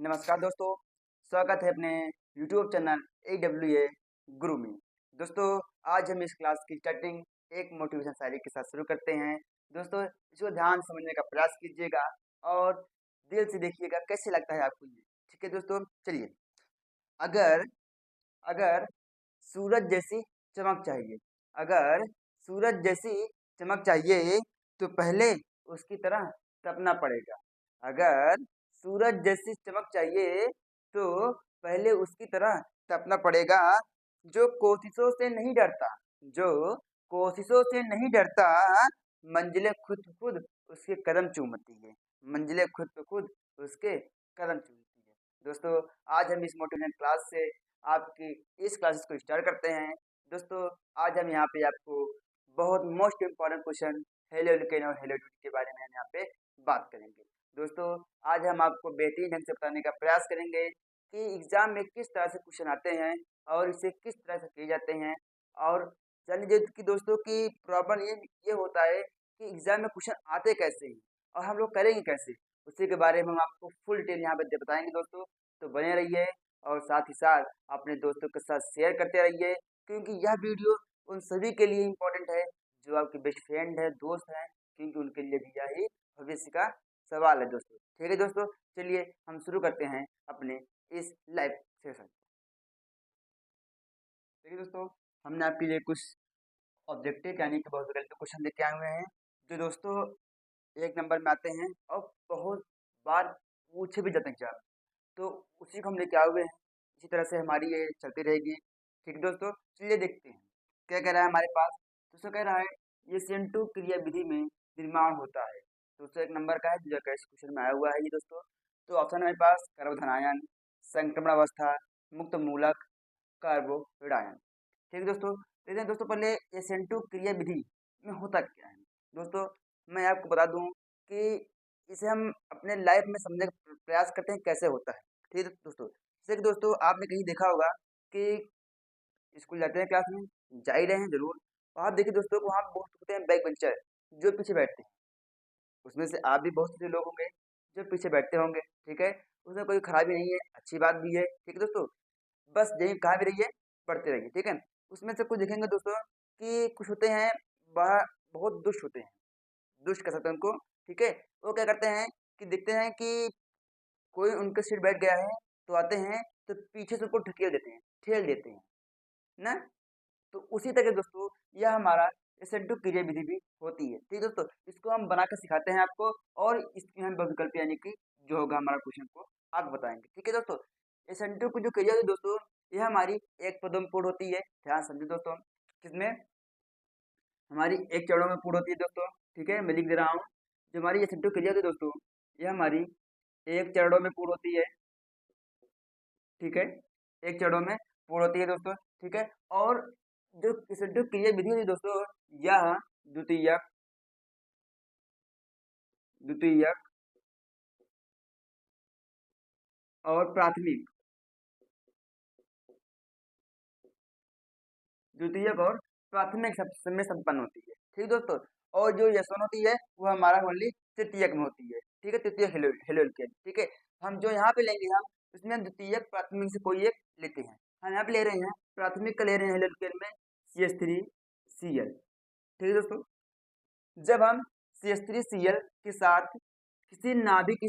नमस्कार दोस्तों, स्वागत है अपने YouTube चैनल AWA गुरु में। दोस्तों, आज हम इस क्लास की स्टार्टिंग एक मोटिवेशन शायरी के साथ शुरू करते हैं। दोस्तों, इसको ध्यान से समझने का प्रयास कीजिएगा और दिल से देखिएगा कैसे लगता है आपको ये। ठीक है दोस्तों, चलिए। अगर अगर सूरज जैसी चमक चाहिए, अगर सूरज जैसी चमक चाहिए तो पहले उसकी तरह तपना पड़ेगा। अगर सूरज जैसी चमक चाहिए तो पहले उसकी तरह तपना पड़ेगा। जो कोशिशों से नहीं डरता, जो कोशिशों से नहीं डरता, मंजिलें खुद ब खुद उसके कदम चूमती है। मंजिलें खुद ब खुद उसके कदम चूमती है। दोस्तों, आज हम इस मोटिवेशन क्लास से आपकी इस क्लासेस को स्टार्ट करते हैं। दोस्तों, आज हम यहाँ पे आपको बहुत most important question halo alkane और हेलो एल्डिहाइड के बारे में हम यहाँ पे बात करेंगे। दोस्तों, आज हम आपको बेहतरीन ढंग से बताने का प्रयास करेंगे कि एग्जाम में किस तरह से क्वेश्चन आते हैं और इसे किस तरह से किए जाते हैं। और जानिए कि दोस्तों की प्रॉब्लम ये होता है कि एग्जाम में क्वेश्चन आते कैसे हैं और हम लोग करेंगे कैसे, उसी के बारे में हम आपको फुल डिटेल यहाँ पे बताएंगे दोस्तों। तो बने रहिए और साथ ही साथ अपने दोस्तों के साथ शेयर करते रहिए, क्योंकि यह वीडियो उन सभी के लिए इम्पोर्टेंट है जो आपके बेस्ट फ्रेंड है, दोस्त हैं, क्योंकि उनके लिए भी यही भविष्य का सवाल है दोस्तों। ठीक है दोस्तों, चलिए हम शुरू करते हैं अपने इस लाइव सेशन। देखिए दोस्तों, हमने आपके लिए कुछ ऑब्जेक्टिव यानी कि बहुत वैल्यू क्वेश्चन लेके आए हुए हैं जो दोस्तों एक नंबर में आते हैं और बहुत बार पूछे भी जाते हैं एग्जाम। तो उसी को हम लेके आए हुए हैं, इसी तरह से हमारी ये चलती रहेगी। ठीक है दोस्तों, चलिए देखते हैं क्या कह रहा है हमारे पास। दोस्तों कह रहा है ये सेंटू क्रिया विधि में निर्माण होता है। दोस्तों एक नंबर का है जो कैसे क्वेश्चन में आया हुआ है ये दोस्तों। तो ऑप्शन है हमारे पास कर्बोधनायन, संक्रमण अवस्था, मुक्त मूलक, कार्बोविडायन। ठीक है दोस्तों, देखते हैं दोस्तों पहले ये सेंटू क्रिया विधि में होता क्या है। दोस्तों मैं आपको बता दूं कि इसे हम अपने लाइफ में समझने का प्रयास करते हैं कैसे होता है। ठीक है दोस्तों, जैसे कि दोस्तों आपने कहीं देखा होगा कि स्कूल जाते हैं, क्लास में जा ही रहे हैं जरूर, और आप देखिए दोस्तों वहाँ बहुत होते हैं बैक बेंचर जो पीछे बैठते हैं। उसमें से आप भी बहुत से लोग होंगे जो पीछे बैठते होंगे। ठीक है, उसमें कोई खराबी नहीं है, अच्छी बात भी है। ठीक है दोस्तों, बस यही कहाँ भी रहिए, पढ़ते रहिए। ठीक है, उसमें से कुछ देखेंगे दोस्तों कि कुछ होते हैं वह बहुत दुष्ट होते हैं, दुष्ट कह सकते हैं उनको। ठीक है, वो क्या करते हैं कि देखते हैं कि कोई उनके सीट बैठ गया है तो आते हैं तो पीछे से उनको ढकेल देते हैं, ठेल देते हैं ना। तो उसी तरह दोस्तों यह हमारा एसेंटो क्रिया विधि भी होती है। ठीक है दोस्तों, इसको हम बनाकर सिखाते हैं आपको और इसकी हम विकल्प यानी कि जो होगा हमारा क्वेश्चन को आगे बताएंगे। ठीक है दोस्तों, एसेंटो की जो क्रिया है दोस्तों यह हमारी एक पदों में पूर्ण होती है। ध्यान समझे दोस्तों, किसमें हमारी एक चरणों में पूर्ण होती है दोस्तों। ठीक है, मैं लिख दे रहा हूँ, जो हमारी एसेंटो क्रिया है दोस्तों यह हमारी एक चरणों में पूर्ण होती है। ठीक है, एक चरणों में पूर्ण होती है दोस्तों। ठीक है, और जो एसेंटो क्रिया विधि है दोस्तों यह द्वितीयक, द्वितीयक और प्राथमिक, द्वितीयक और प्राथमिक शब्द में संपन्न होती है। ठीक है दोस्तों, और जो यशन होती है वो हमारा ओनली तृतीयक में होती है। ठीक है, तृतीयक हेलोल्केन। ठीक है, हम जो यहाँ पे लेंगे हम उसमें हम द्वितीयक प्राथमिक से कोई एक लेते हैं। हम यहाँ पे ले रहे हैं प्राथमिक का ले रहे हैं हेलोल्केन में CH3Cl। ठीक है दोस्तों, जब हम CH3Cl के साथ किसी नाभिक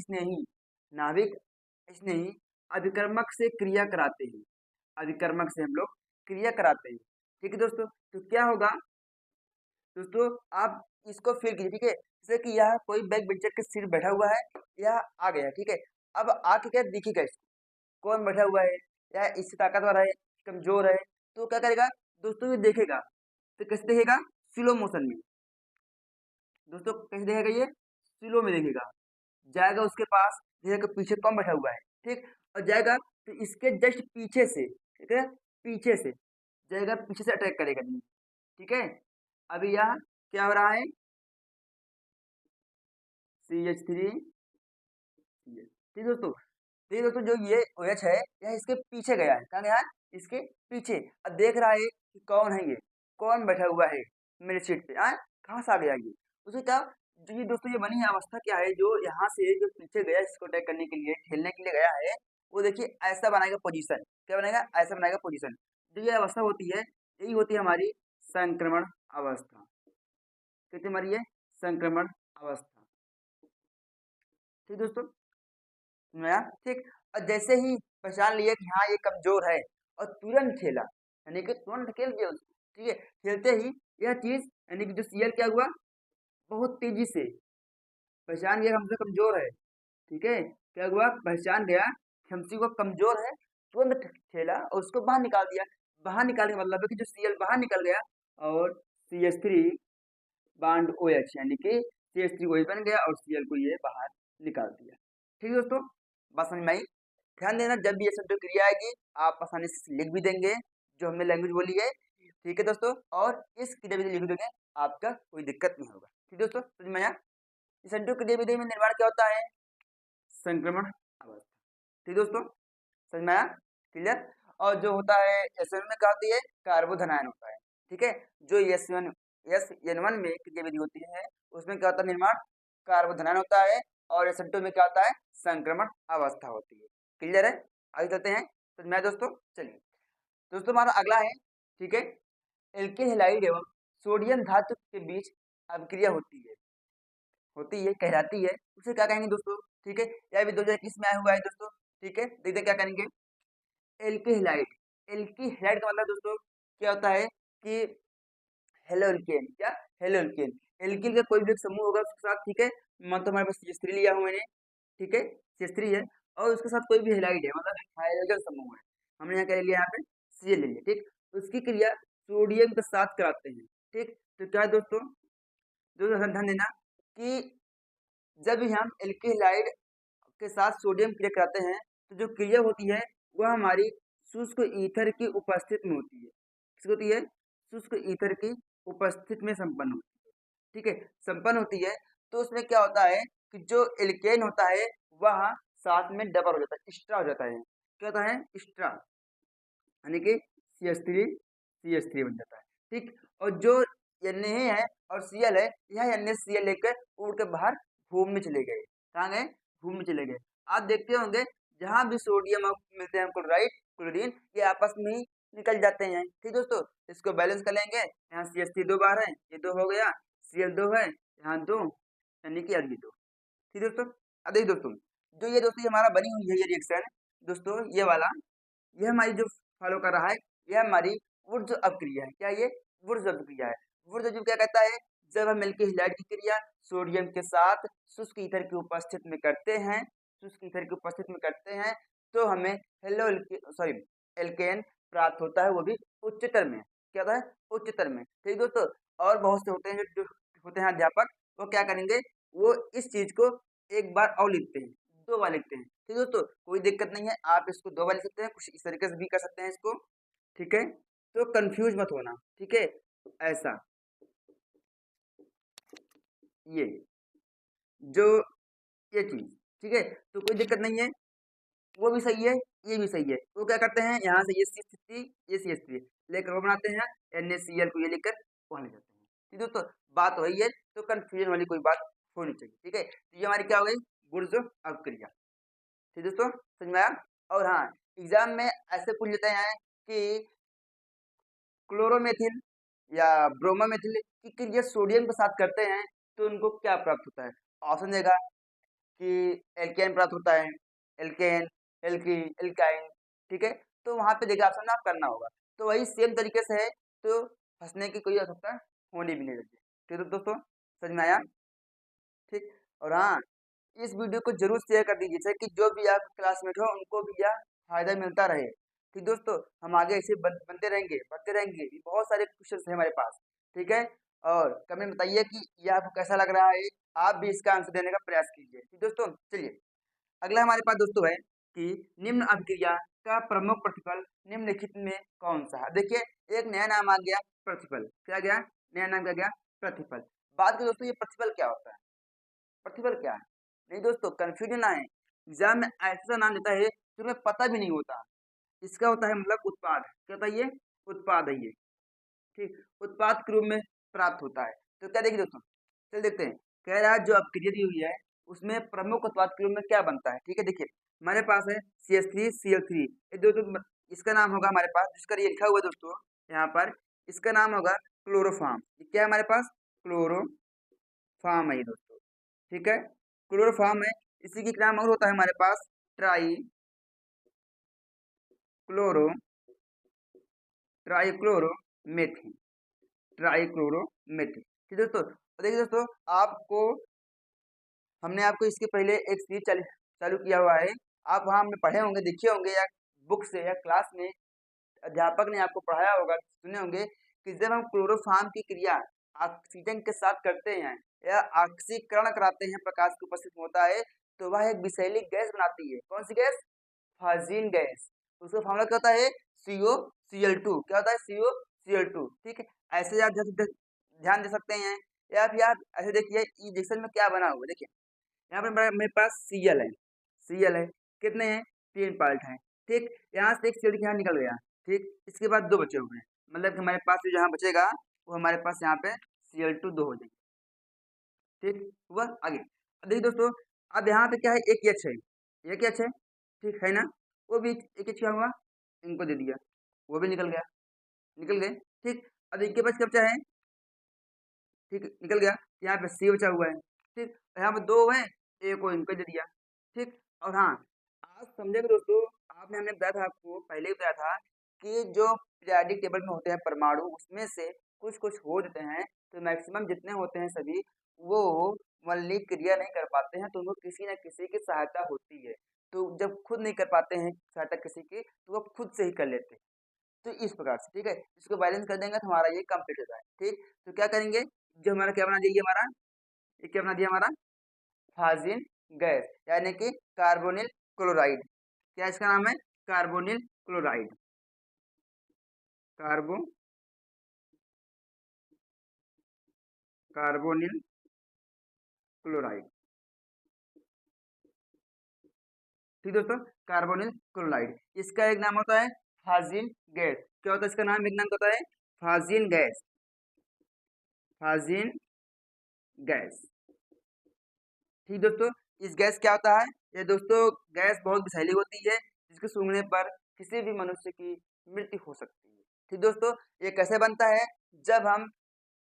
स्नेही अभिकर्मक से क्रिया कराते हैं, अभिकर्मक से हम लोग क्रिया कराते हैं। ठीक है दोस्तों, तो क्या होगा दोस्तों, आप इसको फिर कीजिए। ठीक है, जैसे कि यह कोई बैक बेंचर के सीट बैठा हुआ है, यह आ गया। ठीक है, अब आके क्या दिखेगा इसको कौन बैठा हुआ है, या इससे ताकतवर है, कमजोर है, तो क्या करेगा दोस्तों ये देखेगा। तो कैसे देखेगा, स्लो मोशन में। दोस्तों कैसे देखेगा, ये स्लो में देखेगा। जाएगा उसके पास, देखेगा पीछे कौन बैठा हुआ है। ठीक, और जाएगा तो इसके जस्ट पीछे से, ठीक है, पीछे से जाएगा, पीछे से अटैक करेगा। ठीक है, अभी यहाँ क्या हो रहा है, CH3 ठीक दोस्तों। ठीक दोस्तों, जो ये OH है यह इसके पीछे गया है, कहाँ गया है, इसके पीछे। अब देख रहा है कि कौन है ये, कौन बैठा हुआ है मेरे सीट पे, कहाँ से आ गया ये। उसे क्या जो ये दोस्तों ये बनी है अवस्था क्या है, जो यहाँ से जो पीछे गया इसको अटैक करने के लिए, खेलने के लिए गया है, वो देखिए ऐसा बनाएगा पोजीशन। क्या बनाएगा? ऐसा बनाएगा पोजीशन। जो ये अवस्था होती है, यही होती है हमारी संक्रमण अवस्था। कितनी हमारी ये संक्रमण अवस्था। ठीक दोस्तों, नया ठीक। और जैसे ही पहचान लिया कि हाँ ये कमजोर है और तुरंत खेला, यानी कि तुरंत खेल दिया उसको, ठीक है। खेलते ही यह चीज यानी कि जो सीएल क्या हुआ, बहुत तेजी से पहचान गया हमसे कमजोर है, ठीक है। क्या हुआ? पहचान गया कि हमसे वो कमजोर है, तुरंत खेला और उसको बाहर निकाल दिया। बाहर निकालने का मतलब है कि जो सीएल बाहर निकल गया और CH3 बॉन्ड OH यानी कि CH3 OH बन गया और सीएल को ये बाहर निकाल दिया। ठीक है दोस्तों, बात समझ में आई? ध्यान देना, जब भी ये शब्द क्रिया आएगी आप आसानी से लिख भी देंगे जो हमने लैंग्वेज बोली है, ठीक है दोस्तों। और इस क्रिया विधि लिख दोगे, आपका कोई दिक्कत नहीं होगा। ठीक दोस्तों, समझ में आया? इस संयुक्त क्रिया विधि में निर्माण क्या होता है? संक्रमण अवस्था। ठीक दोस्तों, समझ में आया? क्लियर? और जो होता है SN में क्या होती है? कार्बोधनायन होता है, ठीक है। जो SN1 में क्रिया विधि होती है उसमें क्या होता है? निर्माण कार्बोधनायन होता है। और SN2 में क्या होता है? संक्रमण अवस्था होती है। क्लियर है? आगे चलते हैं। समझ में आया दोस्तों? चलिए दोस्तों, हमारा अगला है, ठीक है, एल्किल हैलाइड एवं सोडियम धातु के बीच अभिक्रिया होती है कहलाती है, उसे क्या कहेंगे दोस्तों? ठीक है, यह भी 2021 में आया हुआ है दोस्तों, ठीक है। देखते क्या करेंगे, एल्किहलाइड। एल्किहलाइड का मतलब दोस्तों क्या होता है कि हेलो एल्केन, क्या हेलो एल्केन, एल्किल का कोई भी एक समूह होगा उसके साथ, ठीक है। मान तो हमारे पास CH3 लिया हूं मैंने, ठीक है, CH3 है और उसके साथ कोई भी हेलाइड है मतलब हाइड्रोजन समूह है, हमने यहाँ क्या ले लिया, यहाँ पे Cl ले लिया, ठीक। उसकी क्रिया सोडियम के साथ कराते हैं, ठीक। तो क्या है दोस्तों, जो ध्यान देना कि जब भी हम एल्किलाइड के साथ सोडियम क्रिया कराते हैं तो जो क्रिया होती है वह हमारी शुष्क ईथर की उपस्थिति में होती है। किसकी होती है? शुष्क ईथर की उपस्थिति में संपन्न होती है, ठीक है, संपन्न होती है। तो उसमें क्या होता है कि जो एल्केन होता है वह साथ में डबल हो जाता है, एक्स्ट्रा हो जाता है। क्या होता है? एक्स्ट्रा, यानी कि CH3 बन जाता है, ठीक। और जो Na है और Cl है, यह NaCl लेकर उड़ के बाहर घूमने चले गए। कहाँ गए? घूमने चले गए। आप देखते होंगे जहां भी सोडियम मिलते हैं क्लोराइड क्लोरीन, ये आपस में ही निकल जाते हैं, ठीक दोस्तों। इसको बैलेंस कर लेंगे, यहाँ CH3 दो बार है, ये दो हो गया, Cl दो है, यहाँ दो, यानी कि अगली दो। ठीक दोस्तों, अब देखिए दोस्तों, जो ये दोस्तों हमारा बनी हुई है ये रिएक्शन दोस्तों, ये वाला, ये हमारी जो फॉलो कर रहा है, यह हमारी वुर्ज अपक्रिया है। क्या ये? वुर्ज अपक्रिया है। वुर्ज अपक्रिया क्या कहता है? जब हम एल्किहलाइड की क्रिया सोडियम के साथ शुष्क ईथर की उपस्थिति में करते हैं, शुष्क ईथर की उपस्थिति में करते हैं, तो हमें हेलो सॉरी एल्केन प्राप्त होता है, वो भी उच्चतर में। क्या होता है? उच्चतर में, ठीक दोस्तों। और बहुत से होते हैं जो होते हैं अध्यापक, वो क्या करेंगे, वो इस चीज को एक बार और लिखते हैं, दो बार लिखते हैं, ठीक दोस्तों। कोई दिक्कत नहीं है, आप इसको दो बार लिख सकते हैं, कुछ इस तरीके से भी कर सकते हैं इसको, ठीक है। तो कंफ्यूज मत होना, ठीक है। ऐसा ये जो ये चीज, ठीक है, तो कोई दिक्कत नहीं है, वो भी सही है, ये भी सही है। वो क्या करते हैं, यहाँ से ये CH3 ये CH3 लेकर वो बनाते हैं, NaCl को ये लेकर वहां ले जाते हैं, ठीक है। तो बात वही है, तो कंफ्यूजन वाली कोई बात होनी चाहिए, ठीक है। तो ये हमारी क्या हो गई? गुण अपक्रिया, ठीक दोस्तों, समझ में आया? और हाँ, एग्जाम में ऐसे पूछ लेते हैं कि क्लोरोमेथिल या ब्रोमोमेथिल की क्रिया सोडियम के साथ करते हैं तो उनको क्या प्राप्त होता है? ऑप्शन देगा कि एल्केन प्राप्त होता है, एल्केन, एल्की, एल्काइन, ठीक है। तो वहां पे देखिए ऑप्शन आप करना होगा, तो वही सेम तरीके से है, तो फंसने की कोई आवश्यकता होनी भी नहीं रहती। ठीक है दोस्तों, समझ में आया? ठीक। और हाँ, इस वीडियो को जरूर शेयर कर दीजिए जिससे कि जो भी आपके क्लासमेट हो उनको भी यह फायदा मिलता रहे, ठीक दोस्तों। हम आगे ऐसे बनते रहेंगे, बढ़ते रहेंगे, भी बहुत सारे क्वेश्चन है हमारे पास, ठीक है। और कमेंट में बताइए कि यह आपको कैसा लग रहा है, आप भी इसका आंसर देने का प्रयास कीजिए, ठीक दोस्तों। चलिए अगला हमारे पास दोस्तों है कि निम्न अभिक्रिया का प्रमुख प्रतिफल निम्नलिखित में कौन सा है? देखिए, एक नया नाम आ गया, प्रतिफल। क्या गया? नया नाम क्या गया? प्रतिफल। बात करें दोस्तों, ये प्रतिफल क्या होता है? प्रतिफल क्या है? नहीं दोस्तों, कंफ्यूजन ना है, एग्जाम में ऐसा नाम देता है जो हमें पता भी नहीं होता। इसका होता है मतलब उत्पाद। क्या होता है ये? उत्पाद है ये, ठीक। उत्पाद के रूप में प्राप्त होता है। तो क्या देखिए दोस्तों, चल देखते हैं। कह रहा है जो अपक्रिया दी हुई है उसमें प्रमुख उत्पाद के रूप में क्या बनता है। ठीक है, देखिए हमारे पास है CH3Cl3, ये इसका नाम होगा हमारे पास, जिसका ये लिखा हुआ है दोस्तों यहाँ पर, इसका नाम होगा क्लोरोफार्म। ये क्या है हमारे पास, क्लोरोफार्म है ये दोस्तों। ठीक है, क्लोरोफार्म है। इसी की नाम और होता है हमारे पास ट्राई क्लोरो ट्राइक्लोरोमेथिन ट्राइक्लोरोमेथिन। ठीक है दोस्तों, तो देखिए दोस्तों आपको, हमने आपको इसके पहले एक सीरीज चालू किया हुआ है, आप वहाँ में पढ़े होंगे, देखे होंगे, या बुक से या क्लास में अध्यापक ने आपको पढ़ाया होगा, सुने होंगे कि जब हम क्लोरोफार्म की क्रिया ऑक्सीजन के साथ करते हैं या ऑक्सीकरण कराते हैं, प्रकाश की उपस्थिति में होता है, तो वह एक विषैली गैस बनाती है। कौन सी गैस, फाजिन गैस। उसका फॉर्मूला क्या होता है, COCl2। क्या होता है, COCl2। ठीक है, ऐसे आप ध्यान दे सकते हैं, या फिर आप ऐसे देखिए इजेक्शन में क्या बना हुआ है। देखिए यहाँ पर मेरे पास Cl है, कितने हैं, 3 पार्ट हैं। ठीक, यहाँ से एक Cl यहाँ निकल गया। ठीक, इसके बाद 2 बचे हुए हैं, मतलब कि हमारे पास जो यहाँ बचेगा वो हमारे पास यहाँ पे Cl2 2 हो जाएगी। ठीक हुआ, आगे अब देखिए दोस्तों, अब यहाँ पे क्या है, एक H है, एक H है, ठीक है ना, वो भी एक H क्या हुआ, इनको दे दिया, वो भी निकल गया, निकल गए। ठीक, अब इनके पास क्या बचा है, ठीक निकल गया, यहाँ पे C बचा हुआ है। ठीक, यहाँ पे 2 है, एक को इनको दे दिया। ठीक, और हाँ आज समझेंगे दोस्तों, आपने हमने बताया था, आपको पहले ही बताया था कि जो पीरियोडिक टेबल में होते हैं परमाणु, उसमें से कुछ कुछ हो जाते हैं, तो मैक्सिमम जितने होते हैं सभी वो मौलिक क्रिया नहीं कर पाते हैं, तो उनको किसी न किसी की सहायता होती है। तो जब खुद नहीं कर पाते हैं सहायता किसी की, तो वो खुद से ही कर लेते हैं। तो इस प्रकार से, ठीक है, इसको बैलेंस कर देंगे तो हमारा ये कंप्लीट होता है। ठीक, तो क्या करेंगे, जो हमारा क्या बना दिया, ये हमारा, ये क्या बना दिया हमारा, फाजिन गैस, यानी कि कार्बोनिल क्लोराइड। क्या इसका नाम है, कार्बोनिल क्लोराइड, कार्बो कार्बोनिल क्लोराइड। ठीक दोस्तों, कार्बोनिल क्लोराइड, इसका एक नाम होता है फाजिन गैस। क्या होता है इसका नाम, एक नाम होता है फाजिन गैस, फाजिन गैस। ठीक दोस्तों, इस गैस क्या होता है, ये दोस्तों गैस बहुत विषैली होती है, जिसके सूंघने पर किसी भी मनुष्य की मृत्यु हो सकती है। ठीक दोस्तों, ये कैसे बनता है, जब हम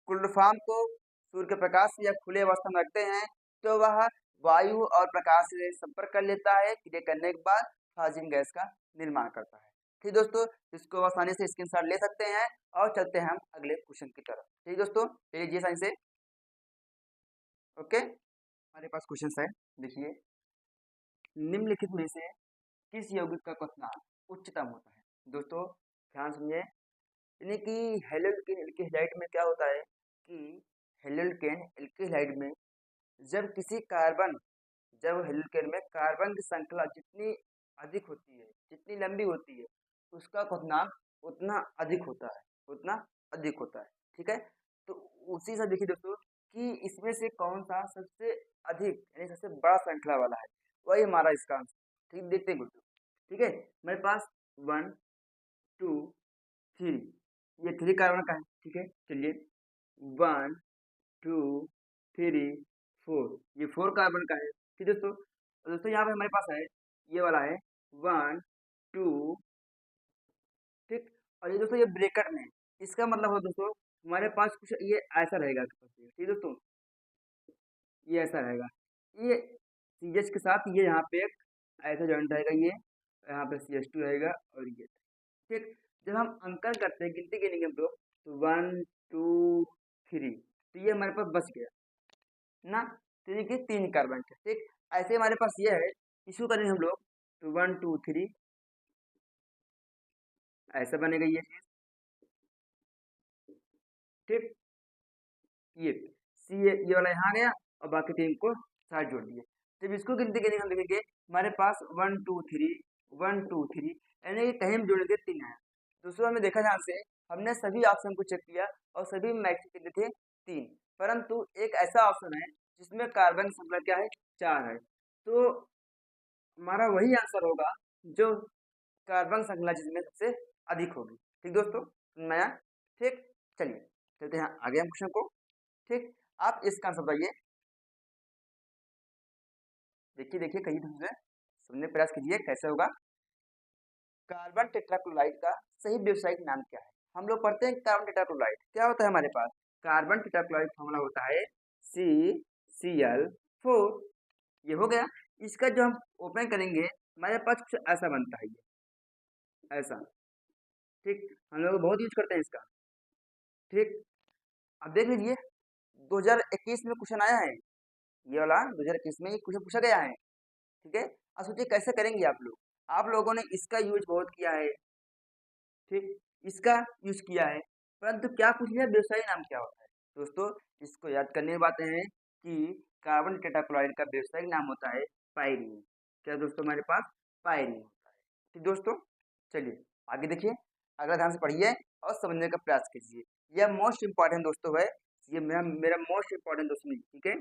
क्लोरोफार्म को सूर्य के प्रकाश या खुले अवस्था में रखते हैं, तो वह वायु और प्रकाश से संपर्क कर लेता है, क्रिया करने के बाद फाजिन गैस का निर्माण करता है। ठीक दोस्तों, इसको आसानी से स्क्रीनशॉट ले सकते हैं, और चलते हैं हम अगले क्वेश्चन की तरफ। ठीक दोस्तों, लीजिए साइन से, ओके, हमारे पास क्वेश्चन है, देखिए, निम्नलिखित में से किस यौगिक का क्वथनांक उच्चतम होता है। दोस्तों ध्यान समझे, यानी कि हेलोल्केन एल्केहाइड में क्या होता है कि हेलोल्केन एल्केहाइड में जब किसी कार्बन, जब हेलोल्केन में कार्बन की श्रृंखला जितनी अधिक होती है, जितनी लंबी होती है, उसका क्वथनांक उतना अधिक होता है, उतना अधिक होता है। ठीक है, तो उसी से देखिए दोस्तों कि इसमें से कौन सा सबसे अधिक यानी सबसे बड़ा श्रृंखला वाला है, वही हमारा इसका आंसर। ठीक, देखते हैं दोस्तों। ठीक है, मेरे पास 1 2 3, ये 3 कार्बन का है। ठीक है, चलिए 1 2 3 4, ये 4 कार्बन का है। ठीक दोस्तों, और दोस्तों यहाँ पे हमारे पास है, ये वाला है 1 2, ठीक, और ये दोस्तों ये ब्रेकेट में है। इसका मतलब हो दोस्तों हमारे पास कुछ ये ऐसा रहेगा। ठीक दोस्तों, ये ऐसा रहेगा, ये CH के साथ ये यहाँ पे एक ऐसा जॉइंट रहेगा, ये यहाँ पे CH2 रहेगा, और ये, ठीक, जब हम अंकन करते हैं, गिनती गिनेंगे हम लोग, तो 1 2 3, तो ये हमारे पास बच गया ना, तो ये कि 3 कार्बन थे। ठीक, ऐसे हमारे पास ये है, इसको करेंगे हम लोग, तो 1 2 3 ऐसा बनेगा ये चीज। ठीक, ये सी, ये वाला यहाँ गया, और बाकी 3 को साइड जोड़ दिए। जब इसको गिनती गिनेंगे हम देखेंगे हमारे पास 1 2 3 1 2 3, यानी कि कहीं हम जोड़ के 3 आया। दूसरा हमने देखा ध्यान से, हमने सभी ऑप्शन को चेक किया और सभी मैच कितने थे, 3, परंतु एक ऐसा ऑप्शन है जिसमें कार्बन की संख्या क्या है, 4 है, तो हमारा वही आंसर होगा जो कार्बन संख्या जिसमें सबसे अधिक होगी। ठीक दोस्तों, नया, ठीक, चलिए चलते हैं आगे हम क्वेश्चन को। ठीक, आप इसका आंसर बताइए, देखिए देखिए कहीं दूसरे समझने का प्रयास कीजिए कैसे होगा। कार्बन टेट्राक्लोराइड का सही व्यावसायिक नाम क्या है? हम लोग पढ़ते हैं कार्बन टेट्राक्लोराइड क्या होता है हमारे पास। कार्बन टेट्राक्लोराइड फॉर्मूला होता है CCl4। ये हो गया। इसका जो हम ओपन करेंगे हमारे पास कुछ ऐसा बनता है, ये ऐसा। ठीक, हम लोग बहुत यूज करते हैं इसका। ठीक, अब देख लीजिए 2021 में क्वेश्चन आया है, ये वाला 2021 में ये क्वेश्चन पूछा गया है। ठीक है, अब सोचिए कैसे करेंगे आप लोग। आप लोगों ने इसका यूज बहुत किया है, ठीक, इसका यूज किया है, परंतु क्या पूछ लिया व्यवसायी नाम क्या होता है। दोस्तों इसको याद करने की बातें हैं कि कार्बन टेट्राक्लोराइड का व्यवसायिक नाम होता है पायरीन। क्या दोस्तों हमारे पास पायरीन होता है। ठीक दोस्तों, चलिए आगे देखिए, अगला ध्यान से पढ़िए और समझने का प्रयास कीजिए। यह मोस्ट इंपॉर्टेंट दोस्तों है, ये मेरा मेरा मोस्ट इंपॉर्टेंट दोस्तों नहीं, ठीक है।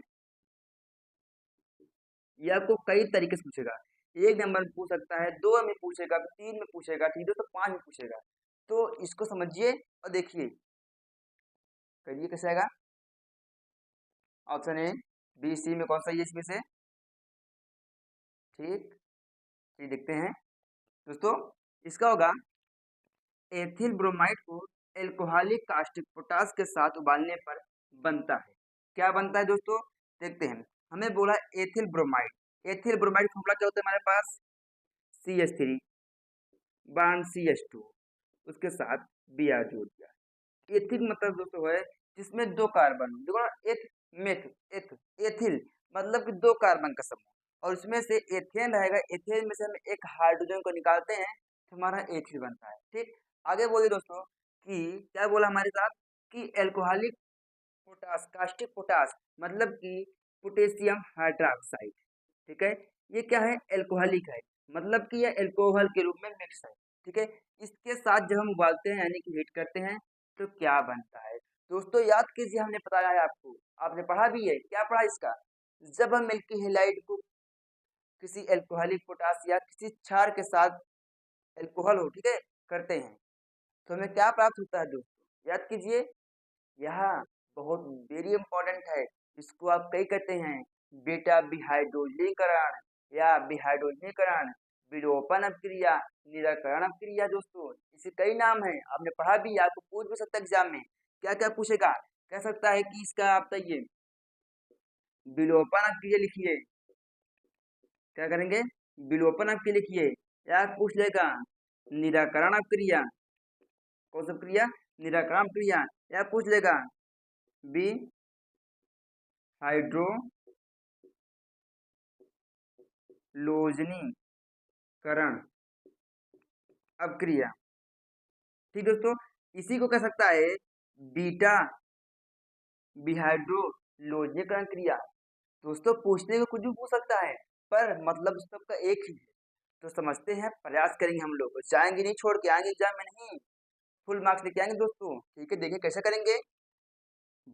ये आपको कई तरीके से पूछेगा, 1 नंबर में पूछ सकता है, 2 में पूछेगा, 3 में पूछेगा, ठीक है दोस्तों, 5 में पूछेगा। तो इसको समझिए और देखिए, करिए कैसे आएगा। ऑप्शन ए बी सी में कौन सा ये इसमें से, ठीक, ये देखते हैं दोस्तों। इसका होगा एथिल ब्रोमाइड को एल्कोहलिक कास्टिक पोटास के साथ उबालने पर बनता है। क्या बनता है दोस्तों, देखते हैं। हमें बोला ethyl bromide, ethyl bromide formula क्या होता है हमारे पास, CH3 बॉन्ड CH2, उसके साथ Br जोड़ दिया। एथिल मतलब दोस्तों है जिसमें 2 कार्बन, देखो ना, एथ मेथ एथ एथिल मतलब कि 2 कार्बन का समूह, और उसमें से एथेन रहेगा, एथेन में से हम एक हाइड्रोजन को निकालते हैं तो हमारा एथिल बनता है। ठीक, आगे बोलिए दोस्तों कि क्या बोला हमारे साथ कि एल्कोहलिक पोटास, कास्टिक पोटास मतलब कि पोटेशियम हाइड्रोक्साइड। ठीक है, ये क्या है, एल्कोहलिक है, मतलब कि यह एल्कोहल के रूप में मिक्स है। ठीक है, इसके साथ जब हम उबालते हैं यानी कि हीट करते हैं तो क्या बनता है दोस्तों, याद कीजिए, हमने बताया है आपको, आपने पढ़ा भी है, क्या पढ़ा इसका। जब हम मिल्की हेलाइड को किसी एल्कोहलिक पोटास या किसी क्षार के साथ एल्कोहल हो, ठीक है, करते हैं तो हमें क्या प्राप्त होता है दोस्तों, याद कीजिए। यह बहुत वेरी इंपॉर्टेंट है, इसको आप कई कहते हैं बेटा विहाइड्रोजनीकरण या विहाइड्रोजनीकरण, विलोपन अपक्रिया, निराकरण अपक्रिया। दोस्तों इसे कई नाम है, आपने पढ़ा भी, आपको पूछ भी सकता है एग्जाम में, क्या क्या पूछेगा, कह सकता है कि इसका आप बताइए विलोपन अपक्रिया लिखिए, क्या करेंगे, विलोपन अपक्रिया लिखिए, या पूछ लेगा निराकरण अपक्रिया, कौन सा क्रिया, निराकरण क्रिया, या पूछ लेगा बी हाइड्रोलोजनीकरण अपक्रिया। ठीक दोस्तों, इसी को कह सकता है बीटा विहाइड्रोलोजनीकरण क्रिया। दोस्तों पूछने को कुछ भी पूछ सकता है, पर मतलब सबका एक ही है। तो समझते हैं, प्रयास करेंगे हम लोग, जाएंगे नहीं, छोड़ के आएंगे एग्जाम में नहीं, फुल मार्क्स लेके आएंगे दोस्तों। ठीक है, देखिए कैसे करेंगे।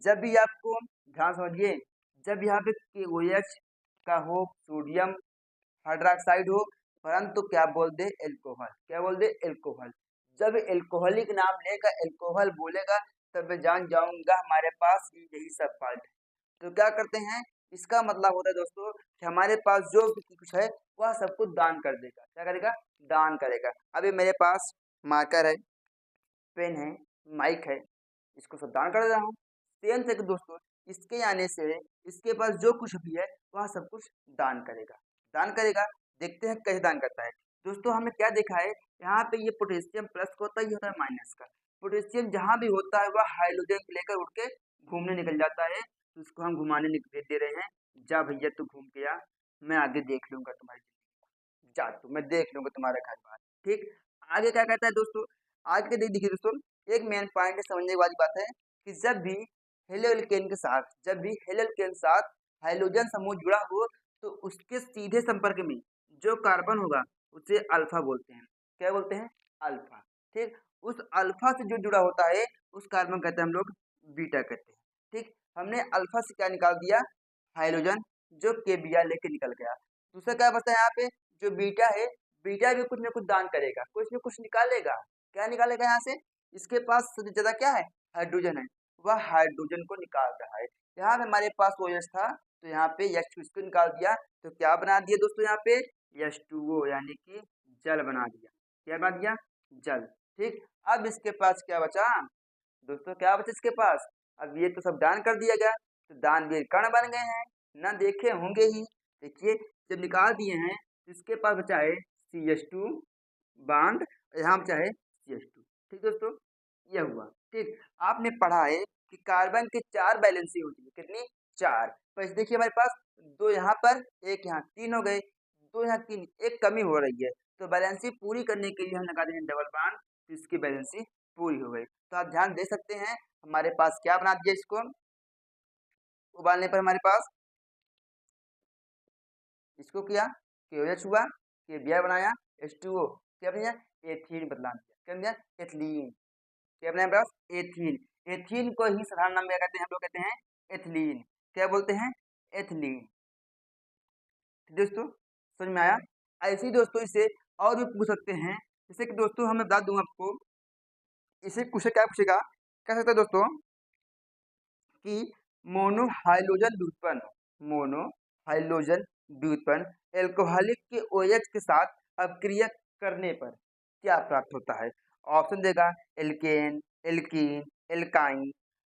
जब भी आपको, ध्यान समझिए, जब यहाँ पे KOH का हो, सोडियम हाइड्रोक्साइड हो, परंतु क्या बोल दे, एल्कोहल, क्या बोल दे, एल्कोहल। जब एल्कोहलिक नाम लेगा, एल्कोहल बोलेगा, तब मैं जान जाऊंगा हमारे पास यही सब फॉल्ट है। तो क्या करते हैं, इसका मतलब होता है दोस्तों कि हमारे पास जो भी कुछ है वह सब कुछ दान कर देगा। क्या करेगा, दान करेगा। अभी मेरे पास मार्कर है, पेन है, माइक है, इसको सब दान कर दे रहा हूँ। सेम से दोस्तों इसके आने से इसके पास जो कुछ भी है वह सब कुछ दान करेगा, दान करेगा। देखते हैं कैसे दान करता है। दोस्तों हमने क्या देखा है, यहाँ पे ये पोटेशियम प्लस का होता है, ये होता है माइनस का। पोटेशियम जहाँ भी होता है वह हाइड्रोजन को लेकर उड़ के घूमने निकल जाता है, तो उसको हम घुमाने भेज दे रहे हैं। जा भैया तू घूम के आ, मैं आगे देख लूंगा तुम्हारी जिंदगी, जा तू, मैं देख लूंगा तुम्हारा घर बार। ठीक, आगे क्या कहता है दोस्तों, आगे देखिए दोस्तों, एक मेन पॉइंट समझने वाली बात है कि जब भी हेलोकेन के साथ, जब भी हेलोकेन के साथ हाइड्रोजन समूह जुड़ा हो तो उसके सीधे संपर्क में जो कार्बन होगा उसे अल्फा बोलते हैं। क्या बोलते हैं, अल्फा। ठीक, उस अल्फा से जो जुड़ा होता है उस कार्बन कहते हैं हम लोग बीटा कहते हैं। ठीक, हमने अल्फा से क्या निकाल दिया, हाइड्रोजन, जो के Br लेके निकल गया। दूसरा क्या बचा यहाँ पे, जो बीटा है, बीटा भी कुछ ना कुछ दान करेगा, कुछ न कुछ निकालेगा। क्या निकालेगा यहाँ से, इसके पास सबसे ज्यादा क्या है, हाइड्रोजन है, वह हाइड्रोजन को निकाल रहा है। यहाँ पे हमारे पास OH था, तो यहाँ पे H2 इसको निकाल दिया तो क्या बना दिया दोस्तों, यहाँ पे H2O यानी कि जल बना दिया। क्या बना दिया, जल। ठीक, अब इसके पास क्या बचा दोस्तों, क्या बचा इसके पास, अब ये तो सब दान कर दिया गया, तो दानवीर कण बन गए हैं, ना देखे होंगे ही। देखिए जब निकाल दिए हैं तो इसके पास बचा है CH2 बांड, यहाँ बचा है CH2। ठीक दोस्तों, यह हुआ। ठीक, आपने पढ़ा है कि कार्बन की 4 वैलेंसी होती है, कितनी, 4। पर देखिए हमारे पास 2 यहाँ पर, 1 यहाँ, 3 हो गए, 2 यहाँ 3, एक कमी हो रही है, तो वैलेंसी पूरी करने के लिए हम लगा देंगे डबल बांड, तो इसकी वैलेंसी पूरी हो गई। तो आप ध्यान दे सकते हैं हमारे पास क्या बना दिया, इसको उबालने पर हमारे पास इसको किया KOH हुआ, के बियर बनाया H2O, क्या बनाया, एथीन बदला दिया, क्या बनाया, एथिलीन। क्या बनाया बस, एथीन। एथीन को ही साधारण नाम में क्या कहते हैं, हम लोग कहते हैं एथिलीन। क्या बोलते हैं, एथिलीन। दोस्तों समझ में आया। ऐसे ही दोस्तों इसे और भी पूछ सकते हैं, जैसे कि दोस्तों हमें बता दूं आपको, इसे पूछे क्या पूछेगा, कह सकते हैं दोस्तों कि मोनोहाइड्रोजन व्युत्पन्न, मोनोहाइड्रोजन व्युत्पन्न एल्कोहलिक के OH के साथ अपक्रिया करने पर क्या प्राप्त होता है। ऑप्शन देगा एल्केन, एल्कीन, एल्काइन।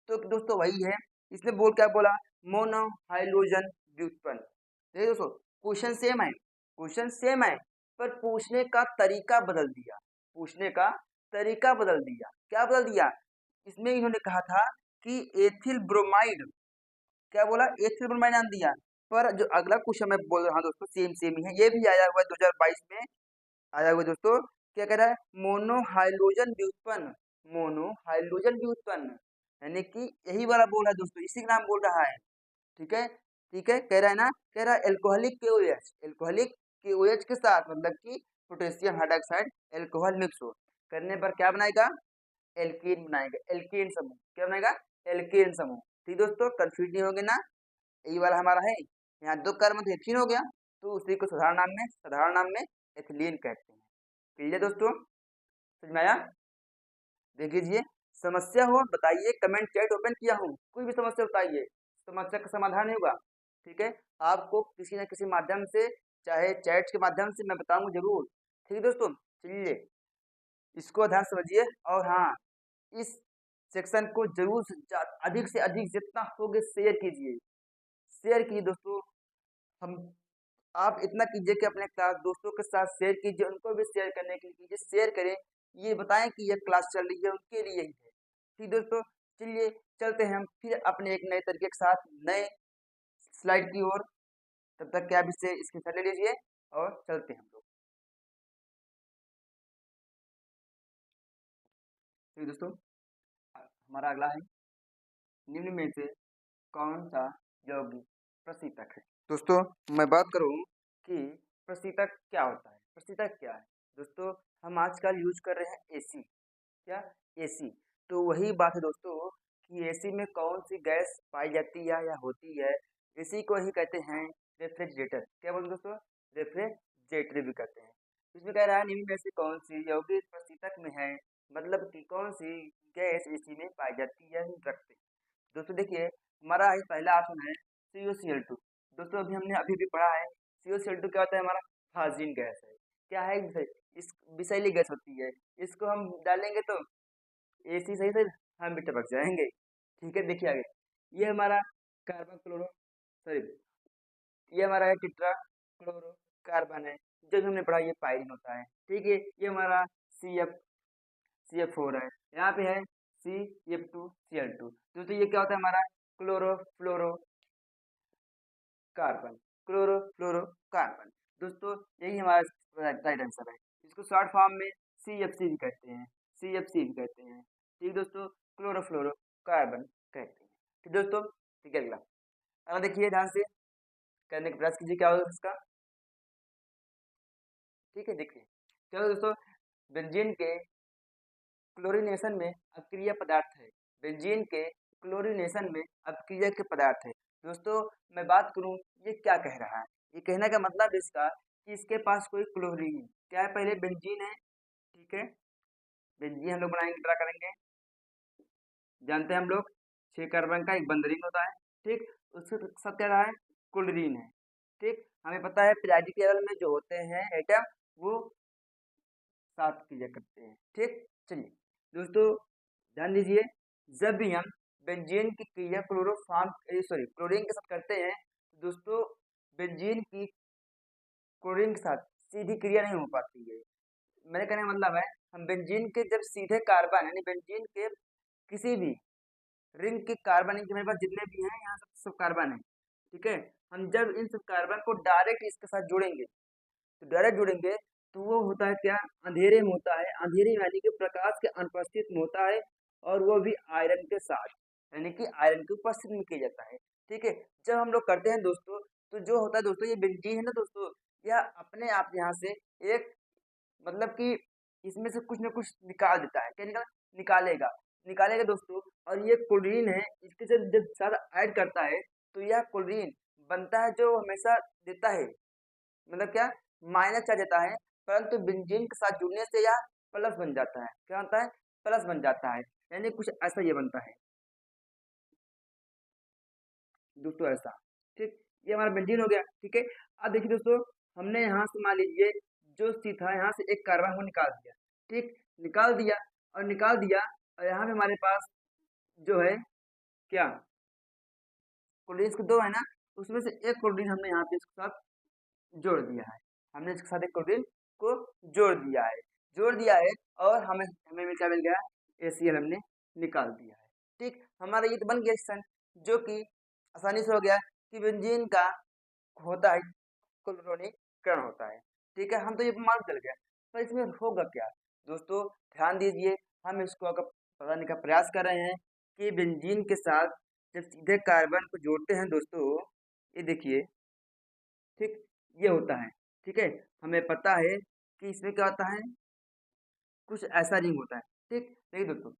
तो दोस्तों वही है, इसने बोल क्या बोला, मोनोहाइड्रोजन व्युत्पन्न। देखिए दोस्तों क्वेश्चन सेम है, क्वेश्चन सेम है, पर पूछने का तरीका बदल दिया, पूछने का तरीका बदल दिया। क्या बदल दिया, इसमें इन्होंने कहा था कि एथिल ब्रोमाइड, क्या बोला, एथिल ब्रोमाइड नाम दिया। पर जो अगला क्वेश्चन मैं बोल रहा हूँ दोस्तों सेम सेम ही है, ये भी आया हुआ है 2022 में आया हुआ है दोस्तों। क्या कह रहा है, मोनोहाइड्रोजन व्युत्पन्न, मोनोहाइड्रोजन व्युत्पन्न, यानी कि यही वाला बोल रहा है दोस्तों, इसी का नाम बोल रहा है। ठीक है, ठीक है, कह रहा है ना, कह रहा है एल्कोहलिक KOH, एल्कोहलिक KOH के साथ मतलब कि पोटेशियम हाइड्रोक्साइड एल्कोहल मिक्स हो करने पर क्या बनाएगा, एल्कीन बनाएगा, एल्कीन समूह। क्या बनाएगा, एल्कीन समूह। ठीक दोस्तों, कंफ्यूज नहीं होगे ना, यही वाला हमारा है। यहाँ 2 कार्बन तो एथीन हो गया, तो उसी को साधारण नाम में एथिलीन कहते हैं। क्लियर दोस्तों, समझ में आया। देख लीजिए, समस्या हो बताइए, कमेंट चैट ओपन किया हूँ, कोई भी समस्या बताइए, समस्या का समाधान होगा। ठीक है, आपको किसी न किसी माध्यम से, चाहे चैट के माध्यम से मैं बताऊँ जरूर। ठीक है दोस्तों, चलिए इसको ध्यान से समझिए, और हाँ इस सेक्शन को जरूर अधिक से अधिक जितना होगे शेयर कीजिए, शेयर कीजिए दोस्तों। हम आप इतना कीजिए कि अपने क्लास दोस्तों के साथ शेयर कीजिए, उनको भी शेयर करने के लिए कीजिए, शेयर करें, ये बताएं कि ये क्लास चल रही है उनके लिए ही है। ठीक दोस्तों, चलिए चलते हैं हम फिर अपने एक नए तरीके के साथ नए स्लाइड की ओर। तब तक क्या आप इससे स्क्रीनशॉट ले लीजिए और चलते हैं हम लोग। ठीक दोस्तों, हमारा अगला है, निम्न में से कौन सा यौगिक प्रशीतक है। दोस्तों मैं बात करूं कि प्रशीतक क्या होता है, प्रशीतक क्या है दोस्तों, हम आजकल यूज कर रहे हैं AC, क्या, AC। तो वही बात है दोस्तों कि AC में कौन सी गैस पाई जाती है या होती है, इसी को ही कहते हैं रेफ्रिजरेटर। क्या बोलते हैं दोस्तों, रेफ्रिजरेटर भी कहते हैं। इसमें कह रहा है निम्न में से कौन सी यौगिक प्रशीतक में है, मतलब कि कौन सी गैस AC में पाई जाती है, रखते हैं। दोस्तों देखिए हमारा ये पहला ऑप्शन है CuCl2। दोस्तों अभी भी पढ़ा है, CuCl2 क्या होता है, हमारा हाजिन गैस है। क्या है, इस विषैली गैस होती है, इसको हम डालेंगे तो AC सही से हम भी टपक जाएंगे। ठीक है, देखिए आगे, ये हमारा कार्बन क्लोरो, सॉरी, ये हमारा है टेट्रा क्लोरो कार्बन है, जो भी हमने पढ़ा ये पायरीन होता है। ठीक है, ये हमारा CF4 है, यहाँ पे है CF2Cl2। दोस्तों ये क्या होता है, हमारा क्लोरोफ्लोरो कार्बन, क्लोरोफ्लोरोकार्बन। दोस्तों यही हमारा राइट आंसर है, इसको शॉर्ट फॉर्म में CFC भी कहते हैं, CFC भी कहते हैं। ठीक दोस्तों, क्लोरोफ्लोरोकार्बन कहते हैं। ठीक दोस्तों, ठीक है, अगला अगला देखिए ध्यान से करने का प्रयास कीजिए, क्या होगा इसका। ठीक है, देखिए चलो दोस्तों, बेंजीन के क्लोरीनेशन में अक्रिय पदार्थ है, बेंजीन के क्लोरीनेशन में अक्रिय के पदार्थ है। दोस्तों मैं बात करूं ये क्या कह रहा है, ये कहने का मतलब इसका कि इसके पास कोई क्लोरीन क्या है, पहले बेंजीन है। ठीक है, बेंजीन हम लोग बनाएंगे, ड्रा करेंगे, जानते हैं हम लोग 6 कार्बन का एक बंध रिंग होता है। ठीक, उसके साथ क्या रहा है, क्लोरीन है। ठीक, हमें पता है पीरियोडिक टेबल में जो होते हैं एटम वो 7 क्रिया करते हैं। ठीक, चलिए दोस्तों ध्यान दीजिए, जब भी हम बेंजीन की क्रिया क्लोरीन के साथ करते हैं तो दोस्तों बेंजीन की क्लोरीन के साथ सीधी क्रिया नहीं हो पाती है। मेरे कहने का मतलब है, हम बेंजीन के जब सीधे कार्बन यानी बेंजीन के किसी भी रिंग के कार्बन के मेरे पास जितने भी हैं यहाँ सब सब कार्बन है, ठीक है। हम जब इन सब कार्बन को डायरेक्ट इसके साथ जोड़ेंगे तो डायरेक्ट जुड़ेंगे तो वो होता है क्या, अंधेरे में होता है, अंधेरे में यानी कि प्रकाश के अनुपस्थित में होता है, और वो भी आयरन के साथ यानी कि आयरन की उपस्थिति में किया जाता है। ठीक है, जब हम लोग करते हैं दोस्तों तो जो होता है दोस्तों, ये बेंजीन है ना दोस्तों, यह अपने आप यहाँ से एक मतलब कि इसमें से कुछ ना कुछ निकाल देता है। क्या निकालेगा निकालेगा दोस्तों। और ये क्लोरीन है, इसके साथ जब साथ ऐड करता है तो यह क्लोरीन बनता है जो हमेशा देता है, मतलब क्या, माइनस चार्ज देता है, परंतु बेंजीन के साथ जुड़ने से यह प्लस बन जाता है। क्या होता है, प्लस बन जाता है, यानी कुछ ऐसा ये बनता है दोस्तों, ऐसा। ठीक, ये हमारा बेंजीन हो गया। ठीक है, अब देखिए दोस्तों, हमने यहाँ से मान लीजिए जो सी था यहाँ से एक कार्बन को निकाल दिया। ठीक, निकाल दिया और यहाँ पे हमारे पास जो है क्या, क्लोरीन के दो है ना, उसमें से एक क्लोरीन हमने यहाँ पे इसके साथ जोड़ दिया है। हमने इसके साथ एक क्लोरीन को जोड़ दिया है और हमें हमें क्या मिल गया, ACl हमने निकाल दिया है। ठीक, हमारा ये तो बन गया रिएक्शन, जो कि आसानी से हो गया कि बेंजीन का होता है क्लोरीनीकरण होता है। ठीक है, हम तो ये मालूम चल गया, पर इसमें होगा क्या दोस्तों, ध्यान दीजिए। हम इसको अगर बताने का प्रयास कर रहे हैं कि बेंजीन के साथ जब सीधे कार्बन को जोड़ते हैं दोस्तों, ये देखिए, ठीक, ये होता है। ठीक है, हमें पता है कि इसमें क्या होता है, कुछ ऐसा रिंग होता है। ठीक, देखिए दोस्तों,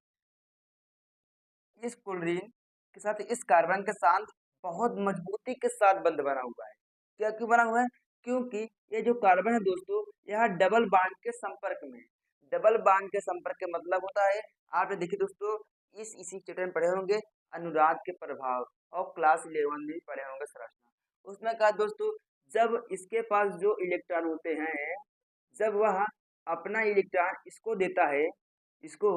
इस क्लोरीन के साथ इस कार्बन के साथ बहुत मजबूती के साथ बंध बना हुआ है। क्या क्यों बना हुआ है, क्योंकि ये जो कार्बन है दोस्तों, यह डबल बॉन्ड के संपर्क में है। डबल बॉन्ड के संपर्क का मतलब होता है, आपने देखिए दोस्तों, इसी चैप्टर में पढ़े होंगे अनुनाद के प्रभाव, और क्लास 11 में भी पढ़े होंगे संरचना। उसमें कहा दोस्तों, जब इसके पास जो इलेक्ट्रॉन होते हैं, जब वह अपना इलेक्ट्रॉन इसको देता है, इसको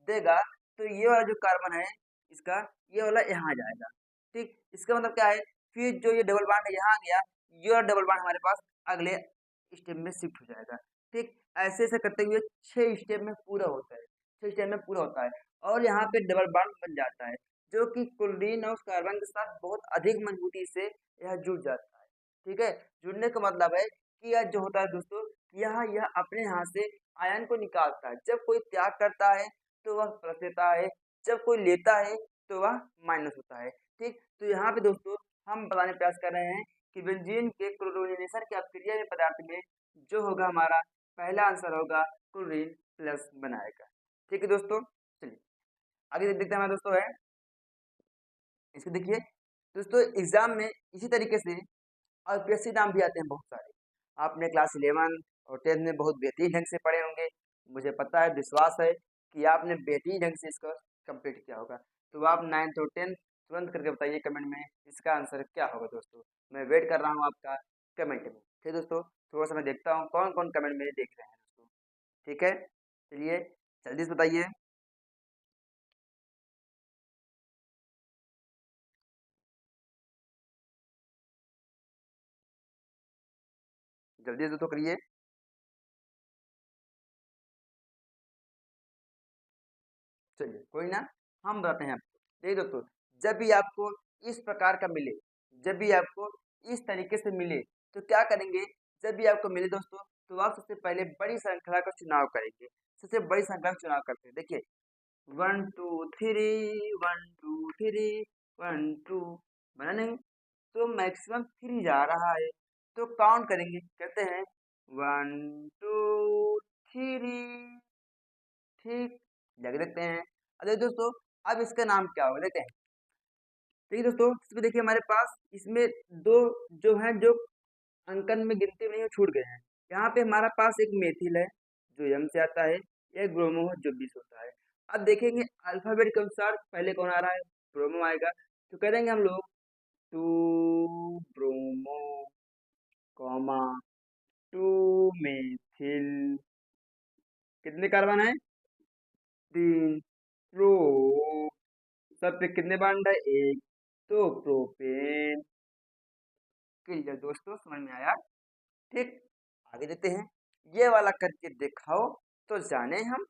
देगा, तो ये वाला जो कार्बन है इसका, ये वाला यहाँ आ जाएगा। ठीक, इसका मतलब क्या है, फिर जो ये डबल बॉन्ड यहाँ आ गया, ये वाला डबल बॉन्ड हमारे पास अगले स्टेप में शिफ्ट हो जाएगा। ठीक, ऐसे ऐसे करते हुए 6 स्टेप में पूरा होता है, 6 स्टेप में पूरा होता है, और यहाँ पे डबल बॉन्ड बन जाता है, जो कि क्लोरीन और कार्बन के साथ बहुत अधिक मजबूती से यह जुड़ जाता है। ठीक है, जुड़ने का मतलब है कि यह जो होता है दोस्तों, यह अपने यहाँ से आयन को निकालता है। जब कोई त्याग करता है तो वह प्लस देता है, जब कोई लेता है तो वह माइनस होता है। ठीक, तो यहाँ पे दोस्तों हम बताने का प्रयास कर रहे हैं कि बेंजीन के क्लोरीनेशन की अभिक्रिया पदार्थ में जो होगा हमारा पहला आंसर होगा क्लोरीन प्लस बनाएगा। ठीक है दोस्तों, चलिए आगे देखते हैं हमारे दोस्तों है, इसको देखिए दोस्तों, एग्जाम में इसी तरीके से और पीएससी नाम भी आते हैं बहुत सारे। आपने क्लास 11 और 10 में बहुत बेहतरीन ढंग से पढ़े होंगे, मुझे पता है, विश्वास है कि आपने बेहतरीन ढंग से इसको कंप्लीट किया होगा। तो आप 9th और 10th तुरंत करके बताइए कमेंट में इसका आंसर क्या होगा दोस्तों। मैं वेट कर रहा हूँ आपका कमेंट में। ठीक दोस्तों, थोड़ा सा मैं देखता हूँ कौन कौन कमेंट मेरे देख रहे हैं दोस्तों। ठीक है, चलिए जल्दी से बताइए। जल्दी से दोस्तों करिए। चलिए कोई ना, हम बताते हैं आपको। देखिए दोस्तों, जब भी आपको इस प्रकार का मिले, जब भी आपको इस तरीके से मिले, तो क्या करेंगे, जब भी आपको मिले दोस्तों, तो आप सबसे पहले बड़ी श्रृंखला का चुनाव करेंगे। सबसे बड़ी श्रृंखला का चुनाव करते हैं, देखिए 1 2 3 1 2 3 1 2, बना नहीं, तो मैक्सिमम 3 जा रहा है, तो काउंट करेंगे, कहते हैं 1 2 3। ठीक, जाके देखते हैं। अरे दोस्तों, अब इसका नाम क्या होगा देखते हैं। देखिए दोस्तों, इसमें देखिए हमारे पास इसमें दो जो हैं, जो अंकन में गिनती में नहीं, वो छूट गए हैं। यहाँ पे हमारा पास एक मेथिल है जो यम से आता है, एक ब्रोमो है जो 20 होता है। अब देखेंगे अल्फाबेट के अनुसार पहले कौन आ रहा है, ब्रोमो आएगा, तो कह देंगे हम लोग to bromo comma two methyl, कितने कार्बन है? 3। प्रो, सब पे कितने बॉन्ड है? एक। तो प्रोपेन। क्लियर दोस्तों, समझ में आया? ठीक, आगे देते हैं। ये वाला करके दिखाओ तो जाने हम।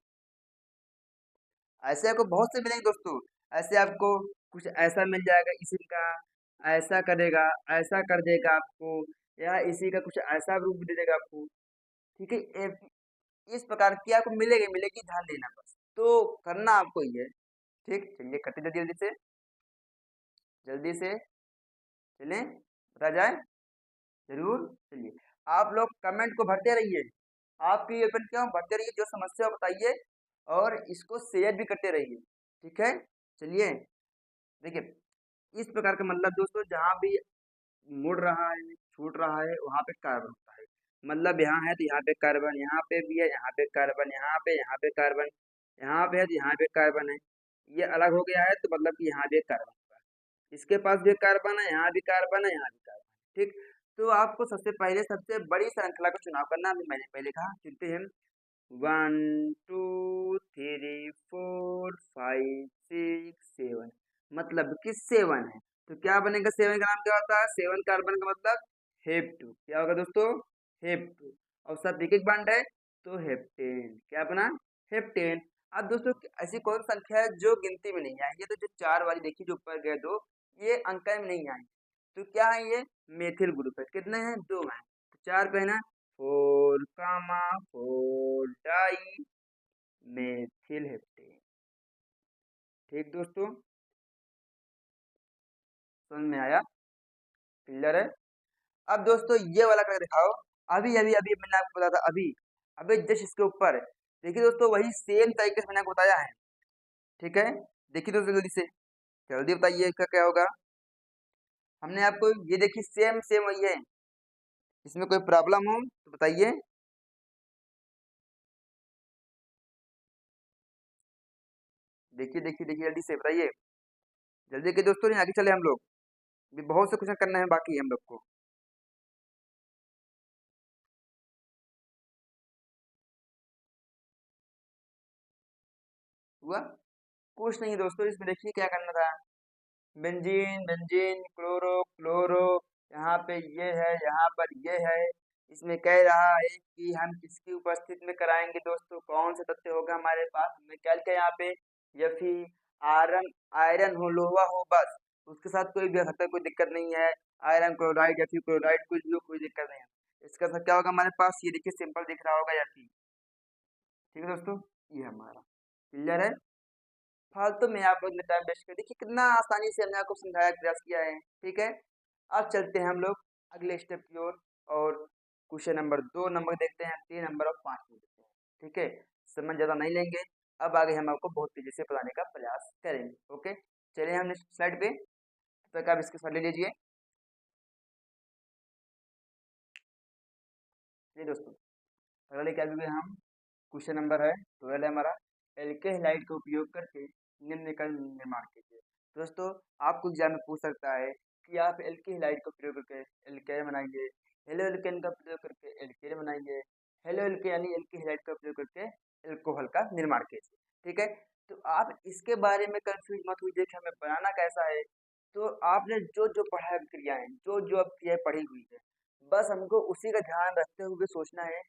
ऐसे आपको बहुत से मिलेंगे दोस्तों। ऐसे आपको कुछ ऐसा मिल जाएगा इसी का, ऐसा करेगा, ऐसा कर देगा आपको, या इसी का कुछ ऐसा रूप दे देगा आपको। ठीक है, इस प्रकार की आपको मिलेगी मिलेगी, ध्यान देना बस। तो करना आपको ये। ठीक, चलिए करते जल्दी जल्दी से, जल्दी से चलें, बता जाए जरूर। चलिए, आप लोग कमेंट को भरते रहिए, आपकी ओपन क्यों भरते रहिए, जो समस्या हो बताइए, और इसको शेयर भी करते रहिए। ठीक है, चलिए देखिए, इस प्रकार का मतलब दोस्तों, जहाँ भी मुड़ रहा है, छूट रहा है, वहाँ पे कार्बन होता है। मतलब यहाँ है तो यहाँ पे कार्बन, यहाँ पे भी है, यहाँ पे कार्बन, यहाँ पे कार्बन, यहाँ पे है तो यहाँ पे कार्बन है। ये अलग हो गया है तो मतलब कि यहाँ भी कार्बन होगा, इसके पास भी कार्बन है, यहाँ भी कार्बन है, यहाँ भी कार्बन है। ठीक, तो आपको सबसे पहले सबसे बड़ी श्रृंखला का चुनाव करना है। मैंने पहले कहा, चुनते हैं 1 2 3 4 5 6 7, मतलब कि 7 है। तो क्या बनेगा? 7 का नाम क्या होता है? 7 कार्बन का मतलब हेप्टू। क्या होगा दोस्तों? हेप्टू। और सब एक एक बॉन्ड है तो हेप्टेन। क्या बना? हेप्टेन। अब दोस्तों, ऐसी कौन संख्या है जो गिनती में नहीं आएंगे? तो जो 4 वाली देखिए, जो ऊपर गए दो, ये अंक में नहीं आएंगे। तो क्या है ये? मेथिल ग्रुप है। कितने हैं? 2 हैं। तो 4 पे है ना, 4 कामा 4 डाई मेथिल हेप्टेन। ठीक दोस्तों, समझ में आया? क्लियर है? अब दोस्तों ये वाला करके दिखाओ। अभी अभी अभी मैंने आपको बताया था, अभी अभी जस्ट इसके ऊपर देखिए दोस्तों, वही सेम तरीके से मैंने आपको बताया है। ठीक है, देखिए दोस्तों जल्दी से, जल्दी बताइए इसका क्या होगा। हमने आपको ये देखिए, सेम सेम वही है। इसमें कोई प्रॉब्लम हो तो बताइए। देखिए देखिए देखिए, जल्दी से बताइए, जल्दी के दोस्तों, नहीं आगे चले हम लोग, भी बहुत से क्वेश्चन करना है बाकी है हम लोग को। हुआ? कुछ नहीं दोस्तों, इसमें देखिए क्या करना था। बेंजीन बेंजीन, क्लोरो क्लोरो, यहाँ पे ये है, यहाँ पर ये है। इसमें कह रहा है कि हम किसकी उपस्थिति में कराएंगे दोस्तों, कौन सा तथ्य होगा हमारे पास? हमें क्या लिखा है यहाँ पे? यफी, आयरन, आयरन हो, लोहा हो, बस। उसके साथ कोई भी हो सकता है, कोई दिक्कत नहीं है। आयरन क्लोराइड या फिर क्लोराइड, कुछ भी हो, कोई दिक्कत नहीं है। इसका साथ क्या होगा हमारे पास? ये देखिए, सिंपल दिख रहा होगा यफी। ठीक है दोस्तों, ये हमारा क्लियर है। फालतू में आप लोग ने टाइम वेस्ट कर, देखिए कितना आसानी से हमने आपको समझाया, प्रयास किया है। ठीक है, अब चलते हैं हम लोग अगले स्टेप की ओर, और क्वेश्चन नंबर 2 नंबर देखते हैं, 3 नंबर और 5 नंबर देखते हैं। ठीक है, समय ज़्यादा नहीं लेंगे। अब आगे हम आपको बहुत तेजी से बताने का प्रयास करेंगे। ओके, चलिए हम नेक्स्ट स्लाइड पे, तब तक आप इसके साथ ले लीजिए। ये दोस्तों, अगला लेके आ चुके हैं हम। क्वेश्चन नंबर है 12 है हमारा। एल्केहाइड का उपयोग करके निम्न का निर्माण कीजिए। दोस्तों, आपको एग्जाम में पूछ सकता है कि आप एल्केहाइड का प्रयोग करके एल्केन बनाइए, हेलो एल्केन का प्रयोग करके एल्केन बनाइए, हेलो एल्केन यानी एल्केहाइड का प्रयोग करके एल्कोहल का निर्माण कीजिए। ठीक है, तो आप इसके बारे में कंफ्यूज मत होइए कि हमें बनाना कैसा है। तो आपने जो जो पढ़ा है क्रियाएं, जो जो अब क्रियाएं पढ़ी हुई है, बस हमको उसी का ध्यान रखते हुए सोचना है,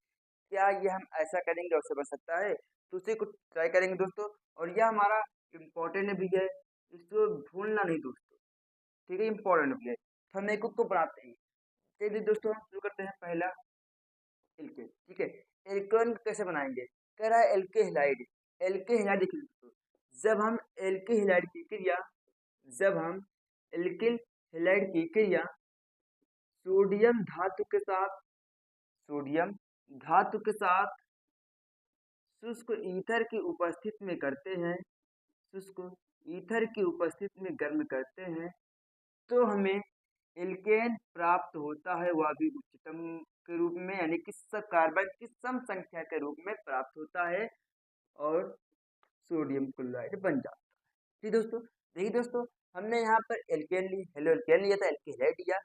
क्या ये हम ऐसा करेंगे और से बन सकता है? तो उसी को ट्राई करेंगे दोस्तों। और यह हमारा इम्पोर्टेंट भी है, इसको भूलना नहीं दोस्तों। ठीक है, इम्पोर्टेंट भी है, तो हम एक को बनाते हैं। चलिए दोस्तों, हम शुरू करते हैं पहला एल्केन। ठीक है, एल्केन कैसे बनाएंगे? कह रहा है एल्केहाइड। एल्केहाइड देखिए दोस्तों, जब हम एल्केहाइड की क्रिया, जब हम एल्किल हैलाइड की क्रिया सोडियम धातु के साथ, सोडियम धातु के साथ शुष्क ईथर की उपस्थिति में करते हैं, शुष्क ईथर की उपस्थिति में गर्म करते हैं, तो हमें एल्केन प्राप्त होता है, वह भी उच्चतम के रूप में, यानी कि कार्बन की सम संख्या के रूप में प्राप्त होता है, और सोडियम क्लोराइड बन जाता है। ठीक दोस्तों, देखिए दोस्तों, हमने यहाँ पर एल्केन ली, हेलो एल्केन लिया था, एल्केहाइड लिया।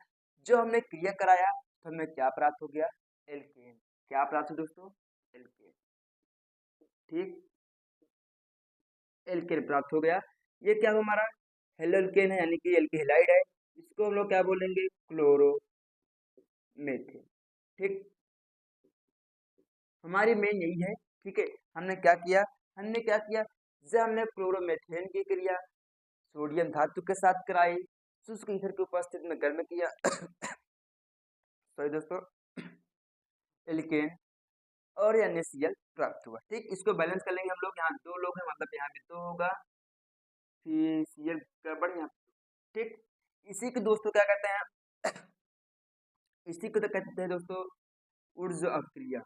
जो हमने क्रिया कराया तो हमें क्या प्राप्त हो गया? एल्केन। क्या प्राप्त हो दोस्तों? एल्केन। ठीक, एल्केन प्राप्त हो गया। ये क्या हुआ हमारा? हेलो एल्केन है, यानी कि एल्केहाइड है। इसको हम लोग क्या बोलेंगे? क्लोरोमेथेन। ठीक, हमारी मेन यही है। ठीक है, हमने क्या किया? हमने क्या किया? जब हमने क्लोरोमेथेन की क्रिया सोडियम धातु के साथ कराई, शुष्क ईथर की उपस्थिति में गर्म किया सॉरी दोस्तों, एल्केन और NaCl प्राप्त हुआ। ठीक, इसको बैलेंस कर लेंगे हम लोग। यहाँ दो लोग हैं, मतलब यहाँ भी दो होगा, फिर Cl गड़बड़ यहाँ। ठीक, इसी को दोस्तों क्या कहते हैं? इसी को तो कहते हैं दोस्तों ऊर्जा अक्रिया।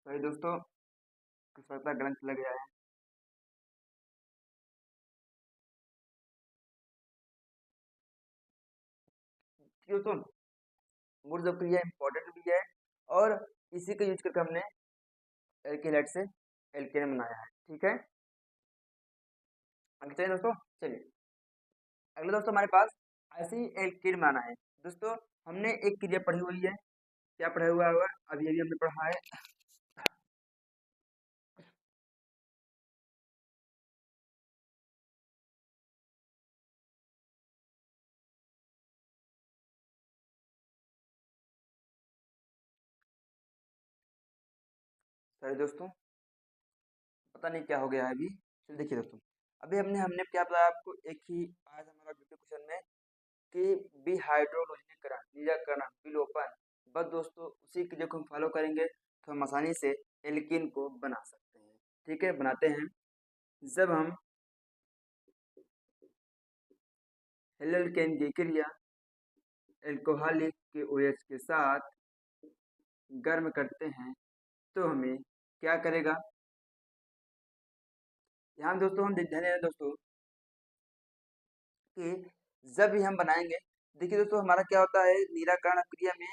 सॉरी दोस्तों, कुछ लगता है ग्रंथ लग गया है। दोस्तों ऊर्जा अक्रिया इंपॉर्टेंट भी है, और इसी का यूज करके हमने एल्केनाइड से एल्केन बनाया है। ठीक है, आगे चलिए दोस्तों। चलिए अगले दोस्तों हमारे पास ऐसे ही एल्केन बनाना है। दोस्तों हमने एक क्रिया पढ़ी हुई है, क्या पढ़ा हुआ है? अभी अभी हमने पढ़ा है सॉरी दोस्तों, पता नहीं क्या हो गया है अभी। चलिए देखिए दोस्तों, अभी हमने हमने क्या बताया आपको? एक ही आज हमारा वीडियो क्वेश्चन में कि विहाइड्रोलोजीकरण, नीराकरण, विलोपन। बस दोस्तों उसी क्रिया को हम फॉलो करेंगे तो हम आसानी से एल्कीन को बना सकते हैं। ठीक है, बनाते हैं। जब हम एल्केन की क्रिया एल्कोहलिक के OH के साथ गर्म करते हैं तो हमें क्या करेगा? यहाँ दोस्तों हम ध्यान दें दोस्तों कि जब भी हम बनाएंगे, देखिए दोस्तों हमारा क्या होता है निराकरण क्रिया में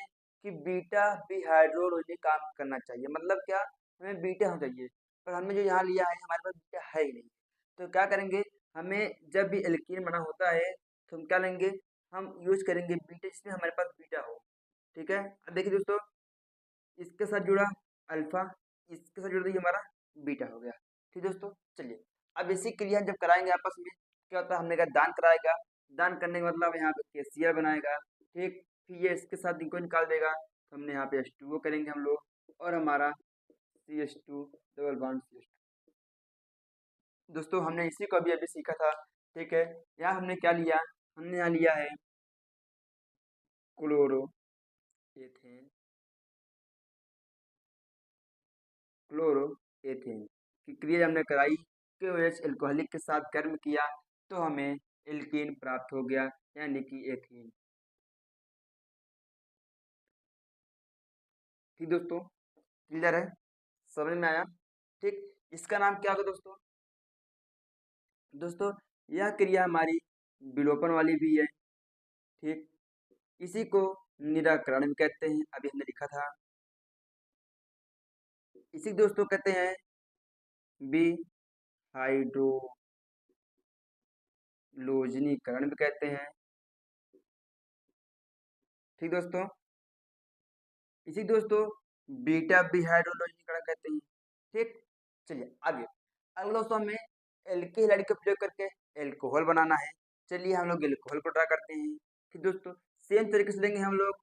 कि बीटा विहाइड्रोलोजी काम करना चाहिए। मतलब क्या? हमें बीटा होना चाहिए, पर हमने जो यहाँ लिया है हमारे पास बीटा है ही नहीं। तो क्या करेंगे? हमें जब भी एल्कीन बना होता है तो हम क्या लेंगे? हम यूज करेंगे बीटा, जिसमें हमारे पास बीटा हो। ठीक है, अब देखिए दोस्तों इसके साथ जुड़ा अल्फा, इसके साथ जुड़ा तो ये हमारा बीटा हो गया। ठीक दोस्तों, चलिए अब इसी क्रिया जब कराएंगे आपस में, क्या होता है? हमने कहा दान कराएगा, दान करने का मतलब यहाँ पे केसीआर बनाएगा। ठीक, फिर ये इसके साथ इनको निकाल देगा तो हमने यहाँ पे H2O करेंगे हम लोग, और हमारा CH2 डबल बॉन्ड CH2। दोस्तों हमने इसी को अभी अभी सीखा था। ठीक है, यहाँ हमने क्या लिया? हमने यहाँ लिया है क्लोरो एथेन, क्लोरो एथेन की क्रिया हमने कराई, KOH एल्कोहलिक के साथ गर्म किया तो हमें एल्कीन प्राप्त हो गया, यानी कि एथीन। ठीक दोस्तों, क्लियर है? समझ में आया? ठीक, इसका नाम क्या होगा दोस्तों? दोस्तों यह क्रिया हमारी विलोपन वाली भी है। ठीक, इसी को निराकरण भी कहते हैं, अभी हमने लिखा था। इसी दोस्तों कहते हैं विहाइड्रोलोजनीकरण भी कहते हैं। ठीक दोस्तों, इसी दोस्तों बीटा विहाइड्रोलोजनीकरण कहते हैं। ठीक, चलिए आगे। अगला दोस्तों हमें एल्केहाइड का प्रयोग करके एल्कोहल बनाना है। चलिए हम लोग एल्कोहल को ट्राई करते हैं। ठीक दोस्तों, सेम तरीके से लेंगे हम लोग।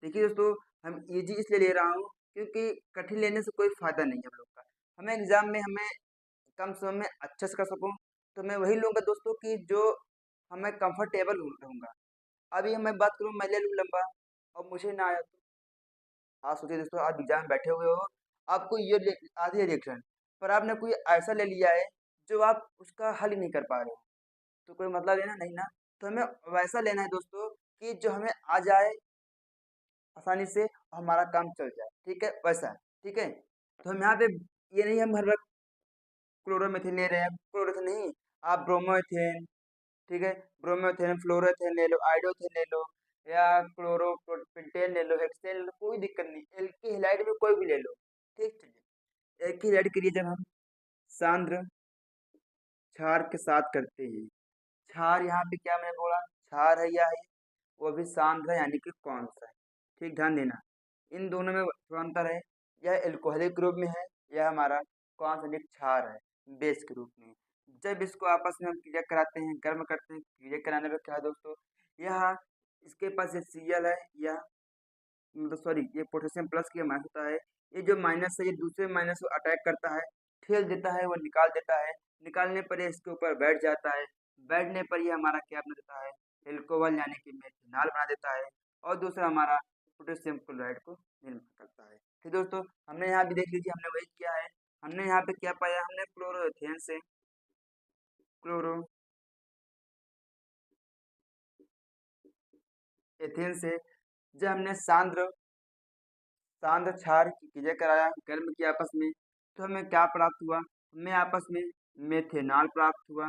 देखिए दोस्तों, हम इजी इसलिए ले रहा हूँ क्योंकि कठिन लेने से कोई फायदा नहीं है हम लोग का। हमें एग्जाम में हमें कम समय में अच्छे से कर सकूँ, तो मैं वही लूँगा दोस्तों कि जो हमें कंफर्टेबल रहूँगा। अभी मैं बात करूँ, मैं ले लूँ लंबा और मुझे ना आया तो आप सोचिए दोस्तों, आप एग्जाम में बैठे हुए हो, आपको ये आधी है रिएक्शन, पर आपने कोई ऐसा ले लिया है जो आप उसका हल ही नहीं कर पा रहे हो, तो कोई मतलब है ना? नहीं ना। तो हमें वैसा लेना है दोस्तों कि जो हमें आ जाए आसानी से और हमारा काम चल जाए। ठीक है, वैसा है। ठीक है, तो हम यहाँ पे ये नहीं हम हर वक्त क्लोरोमेथिन ले रहे हैं, क्लोरोथिन नहीं, आप ब्रोमोएथेन, ठीक है, ब्रोमोएथेन, फ्लोरोथेन ले लो, आइडोथेन ले लो, या क्लोरोपेंटेन ले लो, हेक्सेन ले लो, कोई दिक्कत नहीं, एल्की हैलाइड में कोई भी ले लो। ठीक, चलिए एल्की हैलाइड के लिए जब हम सांद्र क्षार के साथ करते हैं, क्षार यहाँ पे क्या मैंने बोला, क्षार है या है, वो भी सांद्र है यानी कि कौन सा है। ठीक, ध्यान देना, इन दोनों में थोड़ा अंतर है, यह एल्कोहलिक रूप में है, यह हमारा कौन सा क्षार है, बेस के रूप में। जब इसको आपस में हम क्रिया कराते हैं, गर्म करते हैं, क्रिया कराने पर क्या है दोस्तों, यह इसके पास ये Cl है, यह मतलब सॉरी ये पोटेशियम प्लस के माइनस होता है, ये जो माइनस है ये दूसरे माइनस को अटैक करता है, ठेल देता है, वो निकाल देता है, निकालने पर ये इसके ऊपर बैठ जाता है, बैठने पर ये हमारा क्या बना देता है, एल्कोहल यानी कि मेथनॉल बना देता है, और दूसरा हमारा पोटेशियम क्लोराइड को निर्मित करता है। फिर दोस्तों हमने यहाँ भी देख लीजिए, हमने वही किया है, हमने यहाँ पे क्या पाया, हमने क्लोरोएथेन से जब हमने सांद्र सांद्र क्षार की क्रिया कराया, गर्म किया आपस में, तो हमें क्या प्राप्त हुआ, हमें आपस में मेथेनॉल प्राप्त हुआ।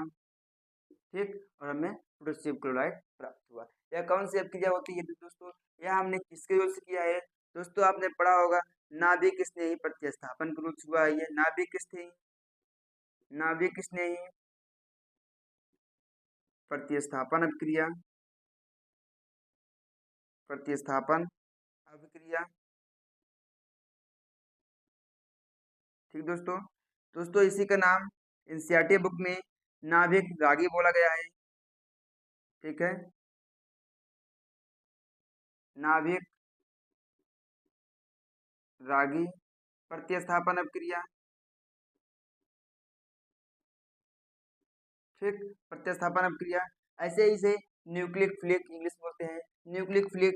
ठीक, और हमें पोटेशियम क्लोराइड प्राप्त हुआ। यह कौन सी क्रिया होती है दोस्तों, यह हमने किसके रूप से किया है दोस्तों, आपने पढ़ा होगा नाभिक स्नेही प्रतिस्थापन के रूप से हुआ है। ये नाभिक स्नेही प्रतिस्थापन अभिक्रिया। ठीक दोस्तों इसी का नाम एनसीईआरटी बुक में नाभिक रागी बोला गया है। ठीक है, नाभिक रागी प्रतिस्थापन अभिक्रिया। ठीक, प्रतिस्थापन अभिक्रिया, ऐसे ही से न्यूक्लिक फ्लिक इंग्लिश बोलते हैं, न्यूक्लिक फ्लिक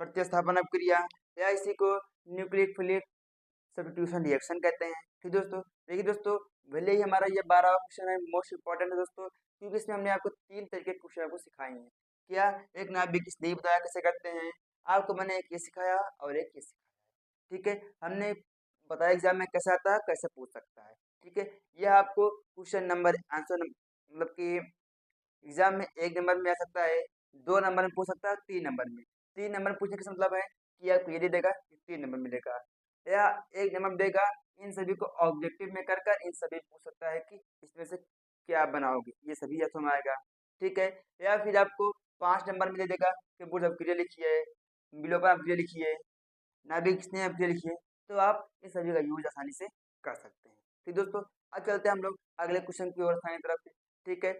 प्रतिस्थापन अभिक्रिया, या इसी को न्यूक्लिक फ्लिक सब्स्टिट्यूशन रिएक्शन कहते हैं। ठीक दोस्तों, देखिए दोस्तों, भले ही हमारा ये 12वां क्वेश्चन है, मोस्ट इंपॉर्टेंट है दोस्तों, क्योंकि इसमें हमने आपको 3 तरीके के क्वेश्चन आपको सिखाए हैं। क्या, एक नाभिक स्नेही बताया कैसे करते हैं, आपको मैंने एक ये सिखाया और एक ये सिखाया। ठीक है, हमने बताया एग्जाम में कैसे आता है, कैसे पूछ सकता है। ठीक है, यह आपको क्वेश्चन नंबर आंसर मतलब कि एग्जाम में 1 नंबर में आ सकता है, 2 नंबर में पूछ सकता है, 3 नंबर में। 3 नंबर पूछने का मतलब है कि आपको ये दे देगा कि 3 नंबर मिलेगा, या 1 नंबर देगा, इन सभी को ऑब्जेक्टिव में कर कर इन सभी पूछ सकता है कि इसमें से क्या बनाओगे, ये सभी या में आएगा। ठीक है, या फिर आपको 5 नंबर में दे देगा कि बुढ़ क्रिया लिखिए, विलोपन क्रिया लिखिए, नाभिक स्नेह क्रिया लिखिए, तो आप इन सभी का यूज आसानी से कर सकते हैं। ठीक दोस्तों, अब चलते हैं हम लोग अगले क्वेश्चन की ओर दाहिनी तरफ से। ठीक है,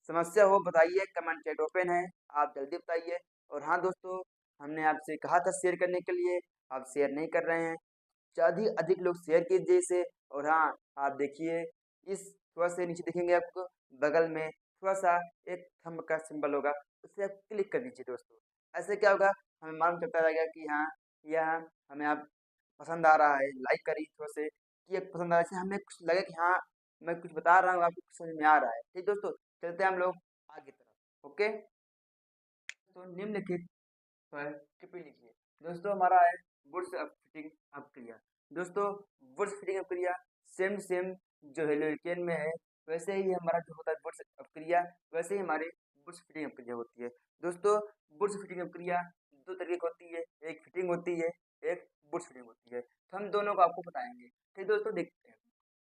समस्या हो बताइए, कमेंट चैट ओपन है, आप जल्दी बताइए। और हाँ दोस्तों, हमने आपसे कहा था शेयर करने के लिए, आप शेयर नहीं कर रहे हैं, ज़्यादा ही अधिक लोग शेयर कीजिए इसे। और हाँ, आप देखिए इस थोड़ा से नीचे दिखेंगे आपको बगल में थोड़ा सा एक थंब का सिंबल होगा, उसे आप क्लिक कर दीजिए दोस्तों। ऐसे क्या होगा, हमें मालूम चलता रहेगा कि हाँ यह हमें आप पसंद आ रहा है, लाइक करिए थोड़ा से कि एक पसंद आ रहा है, इससे हमें कुछ लगे कि हाँ मैं कुछ बता रहा हूँ, आपको कुछ समझ में आ रहा है। ठीक दोस्तों, चलते हैं हम लोग आगे तरफ। ओके, तो निम्नलिखित पर टिप्पणी लिखिए। दोस्तों हमारा है बुर्स फिटिंग अभिक्रिया। दोस्तों बुर्स फिटिंग अभिक्रिया सेम जो हेलोकेन में है, वैसे ही हमारा जो होता है बुर्स अभिक्रिया, वैसे ही हमारे बुर्स फिटिंग अभिक्रिया होती है। दोस्तों बुर्स फिटिंग अभिक्रिया 2 तरीके की होती है, एक फिटिंग होती है, एक बुर्स फिटिंग होती है। तो हम दोनों को आपको बताएंगे। ठीक दोस्तों, देखते हैं।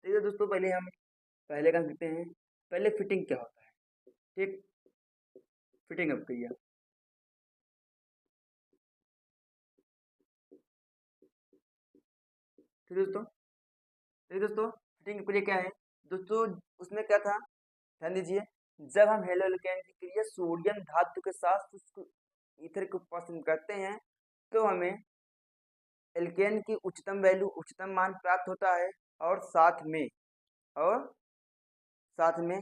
ठीक है दोस्तों, पहले काम करते हैं, पहले फिटिंग क्या होता है। ठीक, फिटिंग अभिक्रिया, ठीक दोस्तों, फिटिंग अभिक्रिया क्या है दोस्तों, उसमें क्या था, ध्यान दीजिए, जब हम हेलो एल्केन की क्रिया सोडियम धातु के साथ शुष्क ईथर को पसंद करते हैं, तो हमें एल्केन की उच्चतम मान प्राप्त होता है, और और साथ में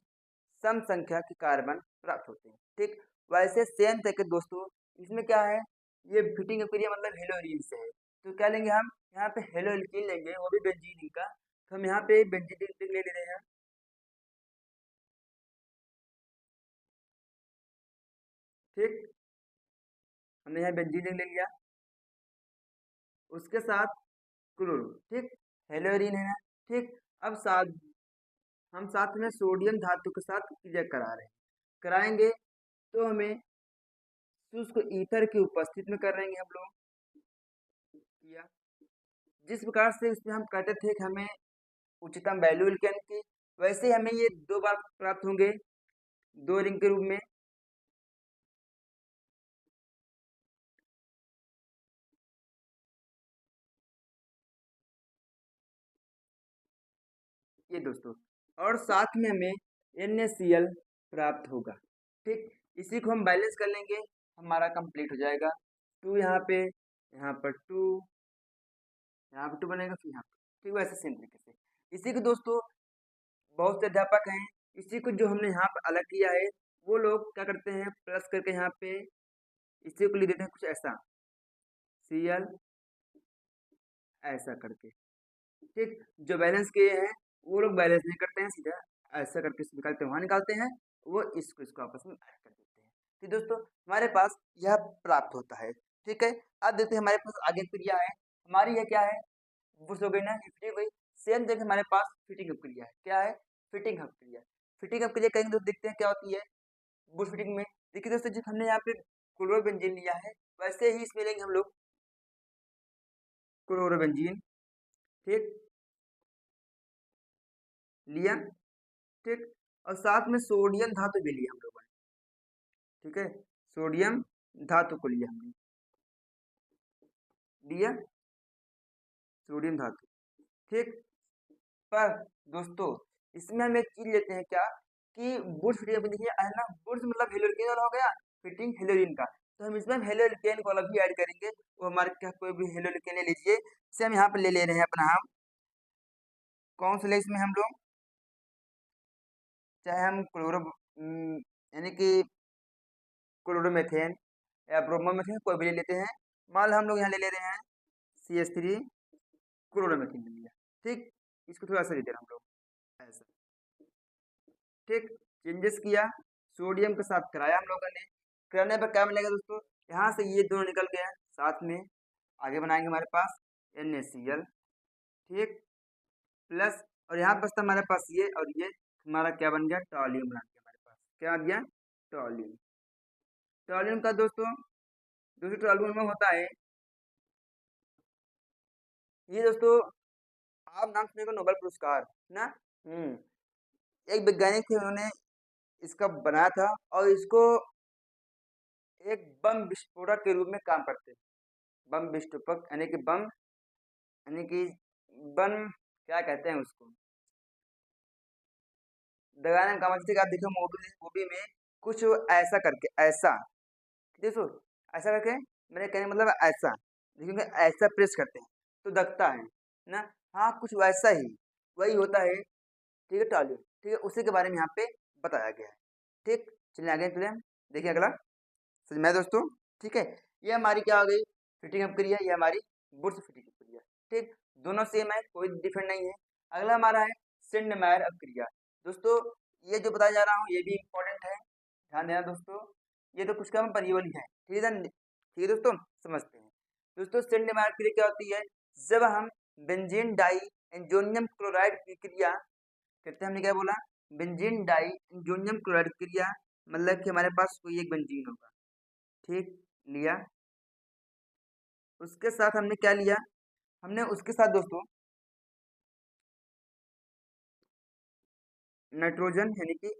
सम संख्या के कार्बन प्राप्त होते हैं। ठीक, वैसे सेम तरीके दोस्तों इसमें क्या है, ये फिटिंग अभिक्रिया मतलब हेलोरीन से है, तो क्या लेंगे हम, यहाँ पे हेलो एल्केन लेंगे, वो भी बेंजीन का, तो हम यहाँ पे बेंजीन ले रहे हैं। ठीक, हमने यहाँ बेंजीन ले लिया, उसके साथ क्लोरो। ठीक, हेलोरीन है ना। ठीक, अब हम साथ में सोडियम धातु के साथ क्रिया करा रहे हैं, कराएंगे तो हमें तो उसको ईथर की उपस्थिति में करेंगे हम लोग किया। जिस प्रकार से इसमें हम कहते थे कि हमें उच्चतम वैल्यू एल्केन की, वैसे ही हमें ये 2 बार प्राप्त होंगे 2 रिंग के रूप में। ये दोस्तों, और साथ में हमें NaCl प्राप्त होगा। ठीक, इसी को हम बैलेंस कर लेंगे, हमारा कंप्लीट हो जाएगा। 2 यहाँ पर 2, यहाँ पे 2 बनेगा, फिर यहाँ पे। ठीक, वैसे सेम तरीके से इसी को दोस्तों बहुत से अध्यापक हैं, इसी को जो हमने यहाँ पे अलग किया है, वो लोग क्या करते हैं, प्लस करके यहाँ पे इसी को लिख देते हैं कुछ ऐसा, Cl ऐसा करके। ठीक, जो बैलेंस किए हैं वो लोग बैलेंस नहीं करते हैं, सीधा ऐसा करके निकालते हैं, वहाँ निकालते हैं, वो इसको आपस में ऐड कर देते हैं। ठीक दोस्तों, हमारे पास यह प्राप्त होता है। ठीक है, अब देखते हैं हमारे पास आगे क्रिया है, हमारी यह क्या है, बुश हो गई ना, फिटिंग हुई। सेम देखिए हमारे पास फिटिंग अप क्रिया है, क्या है, फिटिंग अप क्रिया। फिटिंग अप क्रिया कहेंगे तो देखते हैं क्या होती है बुश फिटिंग में। देखिए दोस्तों, जब हमने यहाँ पे क्लोरोबेंजीन लिया है, वैसे ही इसमें लेंगे हम लोग क्लोरोबेंजीन। ठीक, लिया। ठीक, और साथ में सोडियम धातु भी लिया हम लोगों ने। ठीक है, सोडियम धातु को लिया हमने, लिया सोडियम धातु। ठीक, पर दोस्तों इसमें हम एक चीज लेते हैं क्या, कि बुश फिटिंग देखिए है ना, बुश मतलब हेलोजन वाला हो गया, फिटिंग हेलोजन का, तो हम इसमें हेलोजन वाला भी ऐड करेंगे। वो हमारे क्या, कोई भी हेलोजन ले लीजिए, इसे हम यहाँ पे ले रहे हैं अपना, हम कौन सा ले इसमें हम लोग, चाहे हम यानी कि क्लोरोमेथेन या ब्रोमोमेथेन कोई भी ले लेते हैं। मान लो हम लोग यहाँ ले रहे हैं CH3 क्लोरोमेथेन ले लिया। ठीक, इसको थोड़ा सा लेते हैं हम लोग ऐसा। ठीक, चेंजेस किया, सोडियम के साथ कराया हम लोगों ने, कराने पर क्या मिलेगा दोस्तों, यहाँ से ये दोनों निकल गया, साथ में आगे बनाएंगे हमारे पास NaCl। ठीक, प्लस, और यहाँ बचता हमारे पास ये, और ये हमारा क्या बन गया, टॉलियम बना गया हमारे पास, क्या आ गया, टॉलियम। टॉलियम का दोस्तों, टॉलियम में होता है ये दोस्तों, आप नाम सुनेगा नोबेल पुरस्कार ना। एक वैज्ञानिक थे, उन्होंने इसका बनाया था, और इसको एक बम विस्फोटक के रूप में काम करते हैं। बम विस्फोटक यानी कि बम, यानी कि बम क्या कहते हैं उसको, दगाने का मतलब आप देखो मूवी में कुछ ऐसा करके, ऐसा देखो, ऐसा करके, मेरे कहने का मतलब ऐसा, देखिए ऐसा प्रेस करते हैं तो दगता है ना। हाँ, कुछ वैसा ही, वही होता है। ठीक है, टॉलियम। ठीक है, उसी के बारे में यहाँ पे बताया गया है। ठीक, चलिए आगे चले, देखिए अगला, समझ में आया दोस्तों। ठीक है, ये हमारी क्या हो गई, फिटिंग अप क्रिया, ये हमारी बुश फिटिंग अप क्रिया। ठीक, दोनों सेम है, कोई डिफरेंट नहीं है। अगला हमारा है सेंडमायर अप क्रिया। दोस्तों ये जो बताया जा रहा हूँ ये भी इम्पोर्टेंट है, ध्यान देना दोस्तों, ये तो कुछ कम परिवली है। ठीक है, ठीक है दोस्तों, समझते हैं। दोस्तों सेंडमायर क्रिया क्या होती है, जब हम बेंजीन डाई एंजोनियम क्लोराइड की क्रिया कहते हैं, हमने क्या बोला, बेंजीन डाई एंजोनियम क्लोराइड क्रिया, मतलब कि हमारे पास कोई एक बेंजीन होगा। ठीक, लिया, उसके साथ हमने क्या लिया, हमने उसके साथ दोस्तों नाइट्रोजन, यानी कि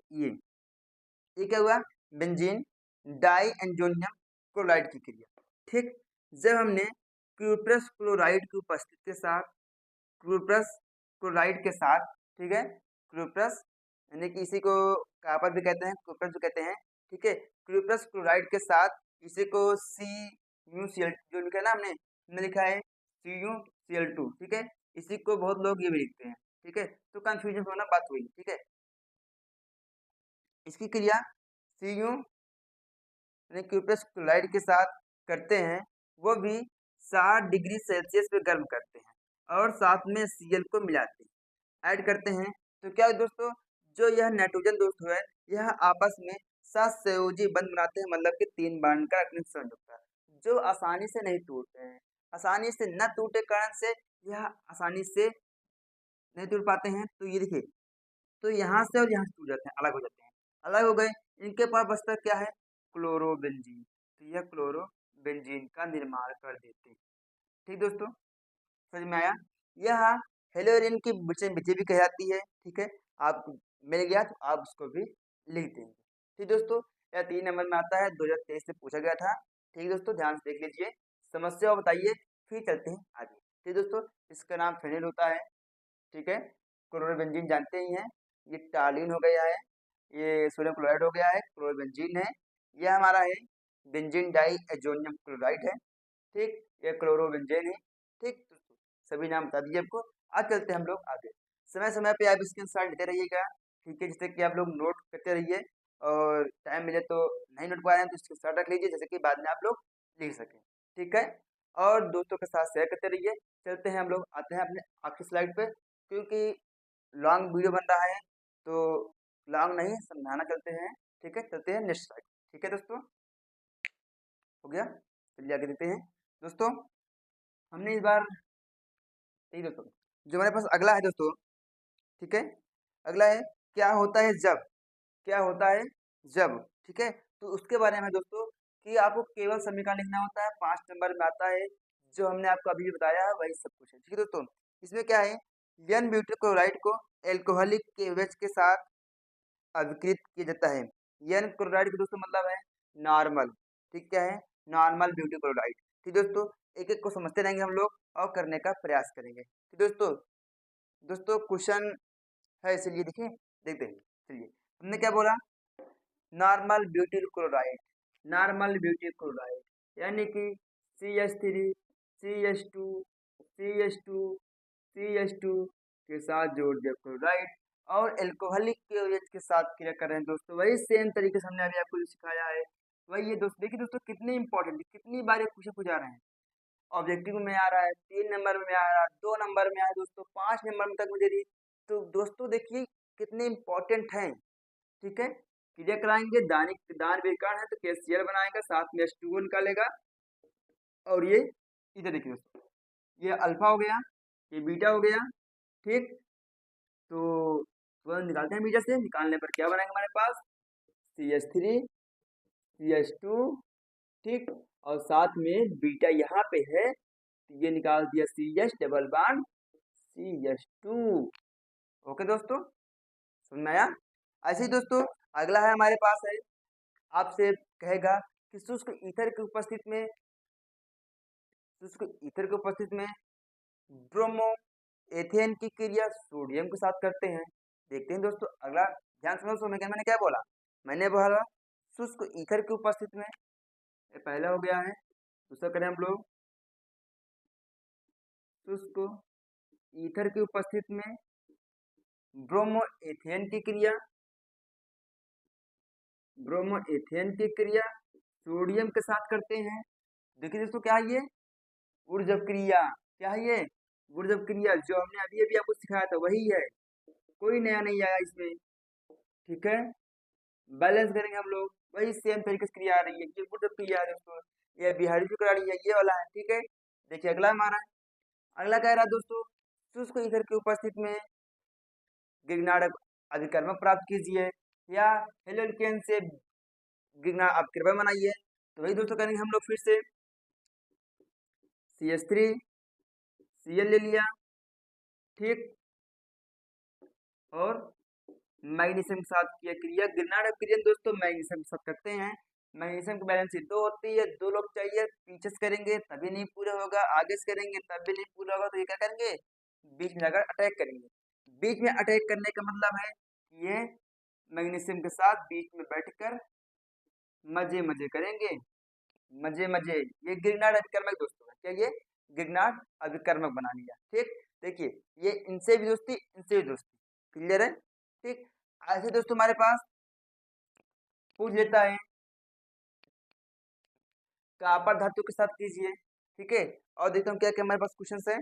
ये क्या हुआ, बेंजीन डाई एंजोनियम क्लोराइड की क्रिया। ठीक, जब हमने क्यूप्रस क्लोराइड की उपस्थिति के साथ, क्यूप्रस क्लोराइड के साथ, ठीक है, क्यूप्रस यानी कि इसी को कापर भी कहते हैं, क्यूप्रस भी कहते हैं। ठीक है, क्यूप्रस क्लोराइड के साथ इसी को CuCl जो लिखा है ना, हमने लिखा है CuCl2। ठीक है, इसी को बहुत लोग ये भी लिखते हैं। ठीक है, तो कंफ्यूजन होना बात हुई। ठीक है, इसकी क्रिया Cu यानी क्यूप्रस क्लोराइड के साथ करते हैं, वो भी 60 डिग्री सेल्सियस पे गर्म करते हैं, और साथ में Cl को मिलाते हैं, ऐड करते हैं। तो क्या है दोस्तों, जो यह नाइट्रोजन दोस्तों है, यह आपस में सहसंयोजी बंध बनाते हैं, मतलब कि 3 बांड का रखने होता है, जो आसानी से नहीं टूटते हैं। आसानी से न टूटे कारण से यह आसानी से नहीं टूट पाते हैं। तो ये देखिए, तो यहाँ से और यहाँ से टूट जाते हैं, अलग हो जाते हैं, अलग हो गए। इनके पास बचता क्या है, क्लोरोबेंजीन। तो यह क्लोरोबेंजीन का निर्माण कर देते हैं। ठीक दोस्तों, समझ में आया। यह हेलोरिन की विचलन विधि भी कहलाती है। ठीक है, आप मिल गया तो आप उसको भी लिख देंगे। ठीक दोस्तों, यह 3 नंबर में आता है, 2023 से पूछा गया था। ठीक दोस्तों, ध्यान से देख लीजिए, समस्या बताइए, फिर चलते हैं आगे। ठीक दोस्तों, इसका नाम फेनिल होता है। ठीक है, क्लोरोबेंजीन जानते ही हैं, ये टालिन हो गया है, ये सोडियम क्लोराइड हो गया है, क्लोरोबेंजीन है। यह हमारा है बेंजीन डाई एजोनियम क्लोराइड है। ठीक, ये क्लोरोबेंजीन है। ठीक दोस्तों, सभी नाम बता दीजिए आपको। आज चलते हैं हम लोग आगे। समय समय पे आप इसके स्क्रीनशॉट लेते रहिएगा। ठीक है, जिससे कि आप लोग नोट करते रहिए, और टाइम मिले तो नहीं नोट पा रहे हैं तो इसके स्क्रीनशॉट रख लीजिए, जैसे कि बाद में आप लोग लिख सकें। ठीक है, और दोस्तों के साथ शेयर करते रहिए। चलते हैं हम लोग, आते हैं अपने आखिरी स्लाइड पे, क्योंकि लॉन्ग वीडियो बन रहा है तो लॉन्ग नहीं समझाना चलते हैं। ठीक है, चलते हैं नेक्स्ट स्लाइड। ठीक है दोस्तों, हो गया, चलिए आगे देखते हैं। दोस्तों, हमने इस बार, ठीक दोस्तों, जो हमारे पास अगला है दोस्तों, ठीक है, अगला है क्या होता है जब, क्या होता है जब। ठीक है, तो उसके बारे में दोस्तों, कि आपको केवल समीकरण लिखना होता है, 5 नंबर में आता है, जो हमने आपको अभी बताया है वही सब कुछ है। ठीक है दोस्तों, इसमें क्या है, एन ब्यूटाइल क्लोराइड को एल्कोहलिक KOH के साथ अभिकृत किया जाता है। एन क्लोराइड का दोस्तों मतलब है नॉर्मल। ठीक, क्या है, नॉर्मल ब्यूटी क्लोराइड। ठीक दोस्तों, एक एक को समझते रहेंगे हम लोग और करने का प्रयास करेंगे। ठीक दोस्तों, दोस्तों क्वेश्चन है, इसलिए देखिए, देखते हैं। चलिए, हमने क्या बोला, normal butyl chloride, normal butyl chloride यानी कि CH3 CH2 CH2 CH2 के साथ जोड़ दिया क्लोराइड, और एल्कोहलिक KOH के साथ क्रिया कर रहे हैं दोस्तों। वही सेम तरीके से हमने अभी आपको जो सिखाया है वही है दोस्तों। देखिए दोस्तों, कितने इंपॉर्टेंट, कितनी बार ये क्वेश्चन पूछा रहे हैं। ऑब्जेक्टिव में आ रहा है, 3 नंबर में आ रहा है, 2 नंबर में आया दोस्तों, 5 नंबर में तक मुझे दी। तो दोस्तों देखिए कितने इंपॉर्टेंट हैं। ठीक है, क्रिया कराएंगे, दान विकर्ण है तो KCl बनाएगा, साथ में H2O निकालेगा, और ये इधर देखिए दोस्तों, ये अल्फा हो गया, ये बीटा हो गया। ठीक, तो तुरंत निकालते हैं बीटा से, निकालने पर क्या बनाएंगे हमारे पास, CH3 CH2। ठीक, और साथ में बीटा यहाँ पे है, तो ये निकाल दिया CH double bond CH2। Okay दोस्तों, समझ में आया। ऐसे ही दोस्तों, अगला है हमारे पास है, आपसे कहेगा कि शुष्क ईथर की उपस्थिति में, शुष्क ईथर की उपस्थिति में ब्रोमो एथेन की क्रिया सोडियम के साथ करते हैं। देखते हैं दोस्तों, अगला ध्यान से दोस्तों, मैंने क्या बोला, मैंने बोला शुष्क ईथर की उपस्थिति में, ये पहला हो गया है। दूसरा करें हम लोग, शुष्क ईथर की उपस्थिति में ब्रोमो एथेन की क्रिया, ब्रोमो एथेन की क्रिया सोडियम के साथ करते हैं। देखिए दोस्तों, क्या है ये, ऊर्जव क्रिया। क्या है ये, ऊर्जव क्रिया, जो हमने अभी अभी आपको सिखाया था वही है, कोई नया नहीं आया इसमें। ठीक है, बैलेंस करेंगे हम लोग, वही सेम तरीके से क्रिया आ रही है, ये ऊर्जव क्रिया है दोस्तों, ये बिहारी जो करा रही है ये वाला है। ठीक है, देखिए अगला हमारा, अगला कह रहा है दोस्तों, शुष्क ईथर की उपस्थिति में गिग्नार्ड अभिकर्मक प्राप्त कीजिए, या हेलोकेन से गिग्नार्ड अभिकर्मक बनाइए। तो वही दोस्तों करेंगे हम लोग, फिर से CH3 Cl ले लिया। ठीक, और मैग्नीशियम के साथ किया क्रिया, गिरनार्ड अपक्रियन दोस्तों मैग्नीशियम के साथ करते हैं। मैग्नीशियम की बैलेंस 2 होती है, 2 लोग चाहिए, पीछे से करेंगे तभी नहीं पूरा होगा, आगे से करेंगे तब भी नहीं पूरा होगा, तो ये क्या करेंगे, बीच में जाकर अटैक करेंगे। बीच में अटैक करने का मतलब है कि ये मैग्नीशियम के साथ बीच में बैठकर मजे मजे करेंगे, मजे मजे। ये गिरनार्ड अभिकर्मक दोस्तों है, क्या ये गिरनार्ड अभिकर्मक बना लिया। ठीक, देखिए ये इनसे भी दोस्ती, इनसे भी दोस्ती, क्लियर है। ठीक, ऐसे दोस्तों हमारे पास पूछ लेता है कॉपर धातु के साथ कीजिए। ठीक है, और देखता हूँ क्या क्या हमारे पास क्वेश्चन है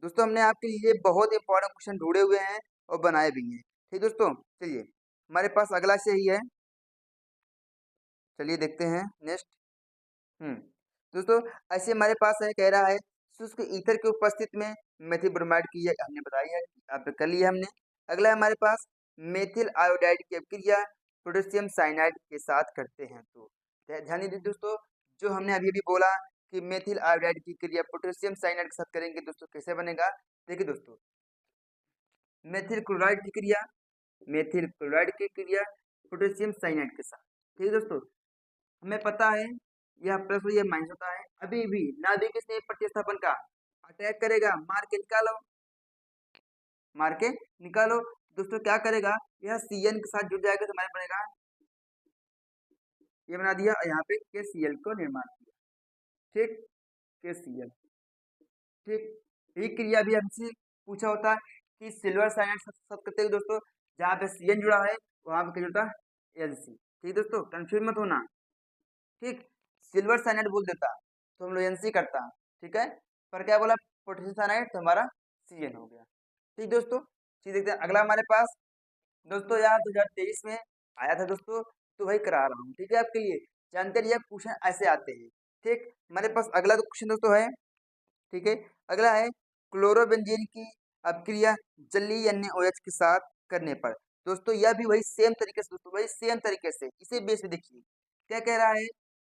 दोस्तों। हमने आपके लिए बहुत इंपॉर्टेंट क्वेश्चन ढूंढे हुए हैं और बनाए भी हैं। ठीक दोस्तों, चलिए हमारे पास अगला से ही है, चलिए देखते हैं नेक्स्ट। दोस्तों, ऐसे हमारे पास है, कह रहा है शुष्क ईथर की उपस्थिति में मेथिल ब्रोमाइड की, हमने बताई है, आप कर लिया हमने। अगला है हमारे पास मेथिल आयोडाइड की अभिक्रिया पोटेशियम साइनाइड के साथ करते हैं। तो ध्यान दीजिए दोस्तों, जो हमने अभी भी बोला कि मेथिल आयोडाइड की क्रिया पोटेशियम साइनाइड के साथ करेंगे दोस्तों, कैसे बनेगा? देखिए दोस्तों, मेथिल क्लोराइड की क्रिया, मेथिल क्लोराइड की क्रिया पोटेशियम साइनाइड के साथ। ठीक है दोस्तों, हमें पता है यह प्लस और यह माइनस होता है। अभी भी नाभिक स्नेह प्रतिस्थापन का अटैक करेगा, मार के निकालो, मार के निकालो। दोस्तों क्या करेगा, यह CN के साथ जुड़ जाएगा तो हमारे बनेगा, ये बना दिया, यहाँ पे KCl को निर्माण किया। ठीक, KCl। ठीक, यही क्रिया भी हमसे पूछा होता है कि सिल्वर साइनाइड साथ करते हुए दोस्तों, जहाँ पे CN जुड़ा है वहां पे क्या जुड़ता है? Lc। ठीक दोस्तों, कंफ्यूज मत होना। ठीक, सिल्वर साइनाइड बोल देता तो हम लोग NC करता। ठीक है, पर क्या बोला पोटेशियम साइनाइड, तो हमारा CN हो गया। ठीक दोस्तों, चीज देखते हैं अगला हमारे पास। दोस्तों यहाँ 2023 में आया था दोस्तों, तो वही करा रहा हूँ। ठीक है, आपके लिए जानते रहिए, क्वेश्चन ऐसे आते हैं। ठीक, हमारे पास अगला तो क्वेश्चन दोस्तों है। ठीक है, अगला है क्लोरोबेंजीन की अपक्रिया जलीय NaOH के साथ करने पर। दोस्तों यह भी वही सेम तरीके से दोस्तों, वही सेम तरीके से इसे बेस पे देखिए क्या कह रहा है।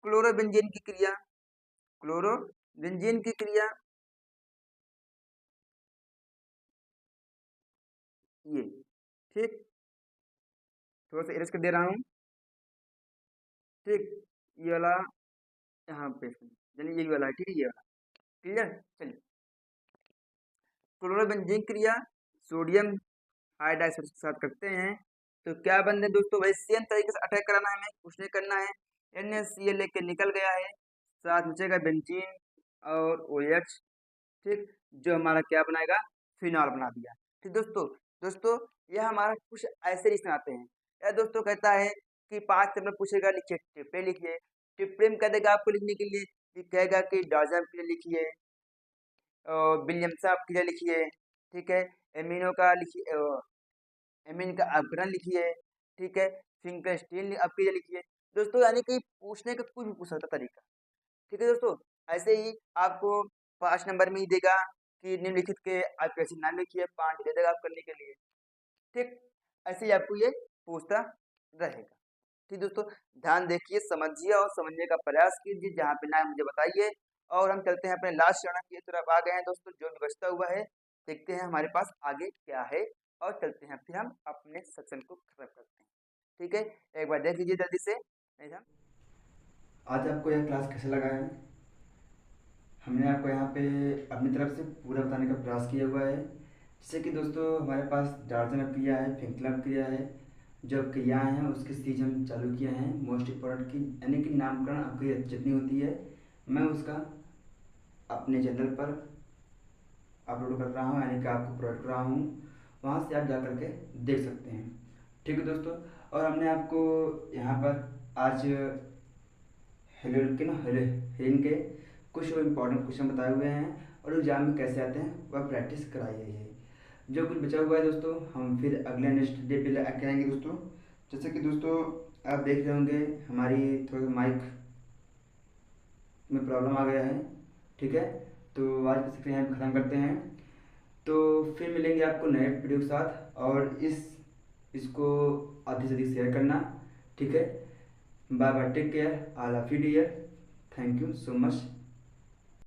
क्लोरोबेंजीन की क्रिया, क्लोरोबेंजीन की क्रिया ये। ठीक, थोड़ा सा इरेज कर दे रहा हूँ। ठीक, ये वाला यहाँ पे चलिए, यही वाला है। ठीक है, ये वाला क्लियर। चलिए, क्लोरोबेंजीन क्रिया सोडियम हाइड्राइड के साथ करते हैं तो क्या बनते हैं दोस्तों, वही सेम तरीके से अटैक कराना है, हमें कुछ नहीं करना है। NaCl लेके निकल गया है, साथ बचेगा बेंजीन और OH। ठीक, जो हमारा क्या बनाएगा, फिनॉल बना दिया। ठीक दोस्तों, दोस्तों यह हमारा कुछ ऐसे रिश्ते आते हैं। यह दोस्तों कहता है कि 5 नंबर पूछेगा, लिखिए टिप्पणी लिखिए। टिप्पणी में कह देगा आपको लिखने के लिए, कि कहेगा कि डायज़म के लिए लिखिए, विलियम साहब के लिए लिखिए। ठीक है, एमिनो का लिखिए, एमिन का अपकरण लिखिए। ठीक है, फिंकरस्टीन आपके लिए लिखिए। दोस्तों यानी कि पूछने का कुछ भी पूछ सकता तरीका। ठीक है दोस्तों, ऐसे ही आपको 5 नंबर में ही देगा कि निम्नलिखित के आप कैसे नाम लिखिए, 5 दे देगा आप करने के लिए। ठीक, ऐसे ही आपको ये पूछता रहेगा। ठीक दोस्तों, ध्यान देखिए, समझिए और समझने का प्रयास कीजिए, जहाँ पे ना मुझे बताइए। और हम चलते हैं अपने लास्ट चरण की तरफ आ गए हैं दोस्तों, जो भी बचता हुआ है देखते हैं हमारे पास आगे क्या है, और चलते हैं फिर हम अपने सेक्शन को खत्म करते हैं। ठीक है, एक बार देख लीजिए जल्दी से। आज आपको यह क्लास कैसा लगा है? हमने आपको यहाँ पे अपनी तरफ से पूरा बताने का प्रयास किया हुआ है। जैसे कि दोस्तों हमारे पास डार्जन क्रिया है, फिंकलर क्रिया है, जो क्रियाएँ हैं उसकी सीरीज हम चालू किए हैं मोस्ट इम्पोर्टेंट की, यानी कि नामकरण आपकी जितनी होती है मैं उसका अपने चैनल पर अपलोड कर रहा हूँ, यानी कि आपको प्रोवाइड कर रहा हूँ, वहाँ से आप जा कर के देख सकते हैं। ठीक है दोस्तों, और हमने आपको यहाँ पर आज हेलिन के कुछ इंपॉर्टेंट क्वेश्चन बताए हुए हैं, और एग्जाम में कैसे आते हैं वह प्रैक्टिस कराई गई है। जो कुछ बचा हुआ है दोस्तों, हम फिर अगले नेक्स्ट डे पे आएंगे दोस्तों। जैसे कि दोस्तों आप देख रहे होंगे, हमारी थोड़ा माइक में प्रॉब्लम आ गया है। ठीक है, तो आज की सेक्शन यहाँ पे ख़त्म करते हैं, तो फिर मिलेंगे आपको नए वीडियो के साथ। और इसको अधिक से अधिक शेयर करना। ठीक है, bye bye, take care, I love you dear, thank you so much.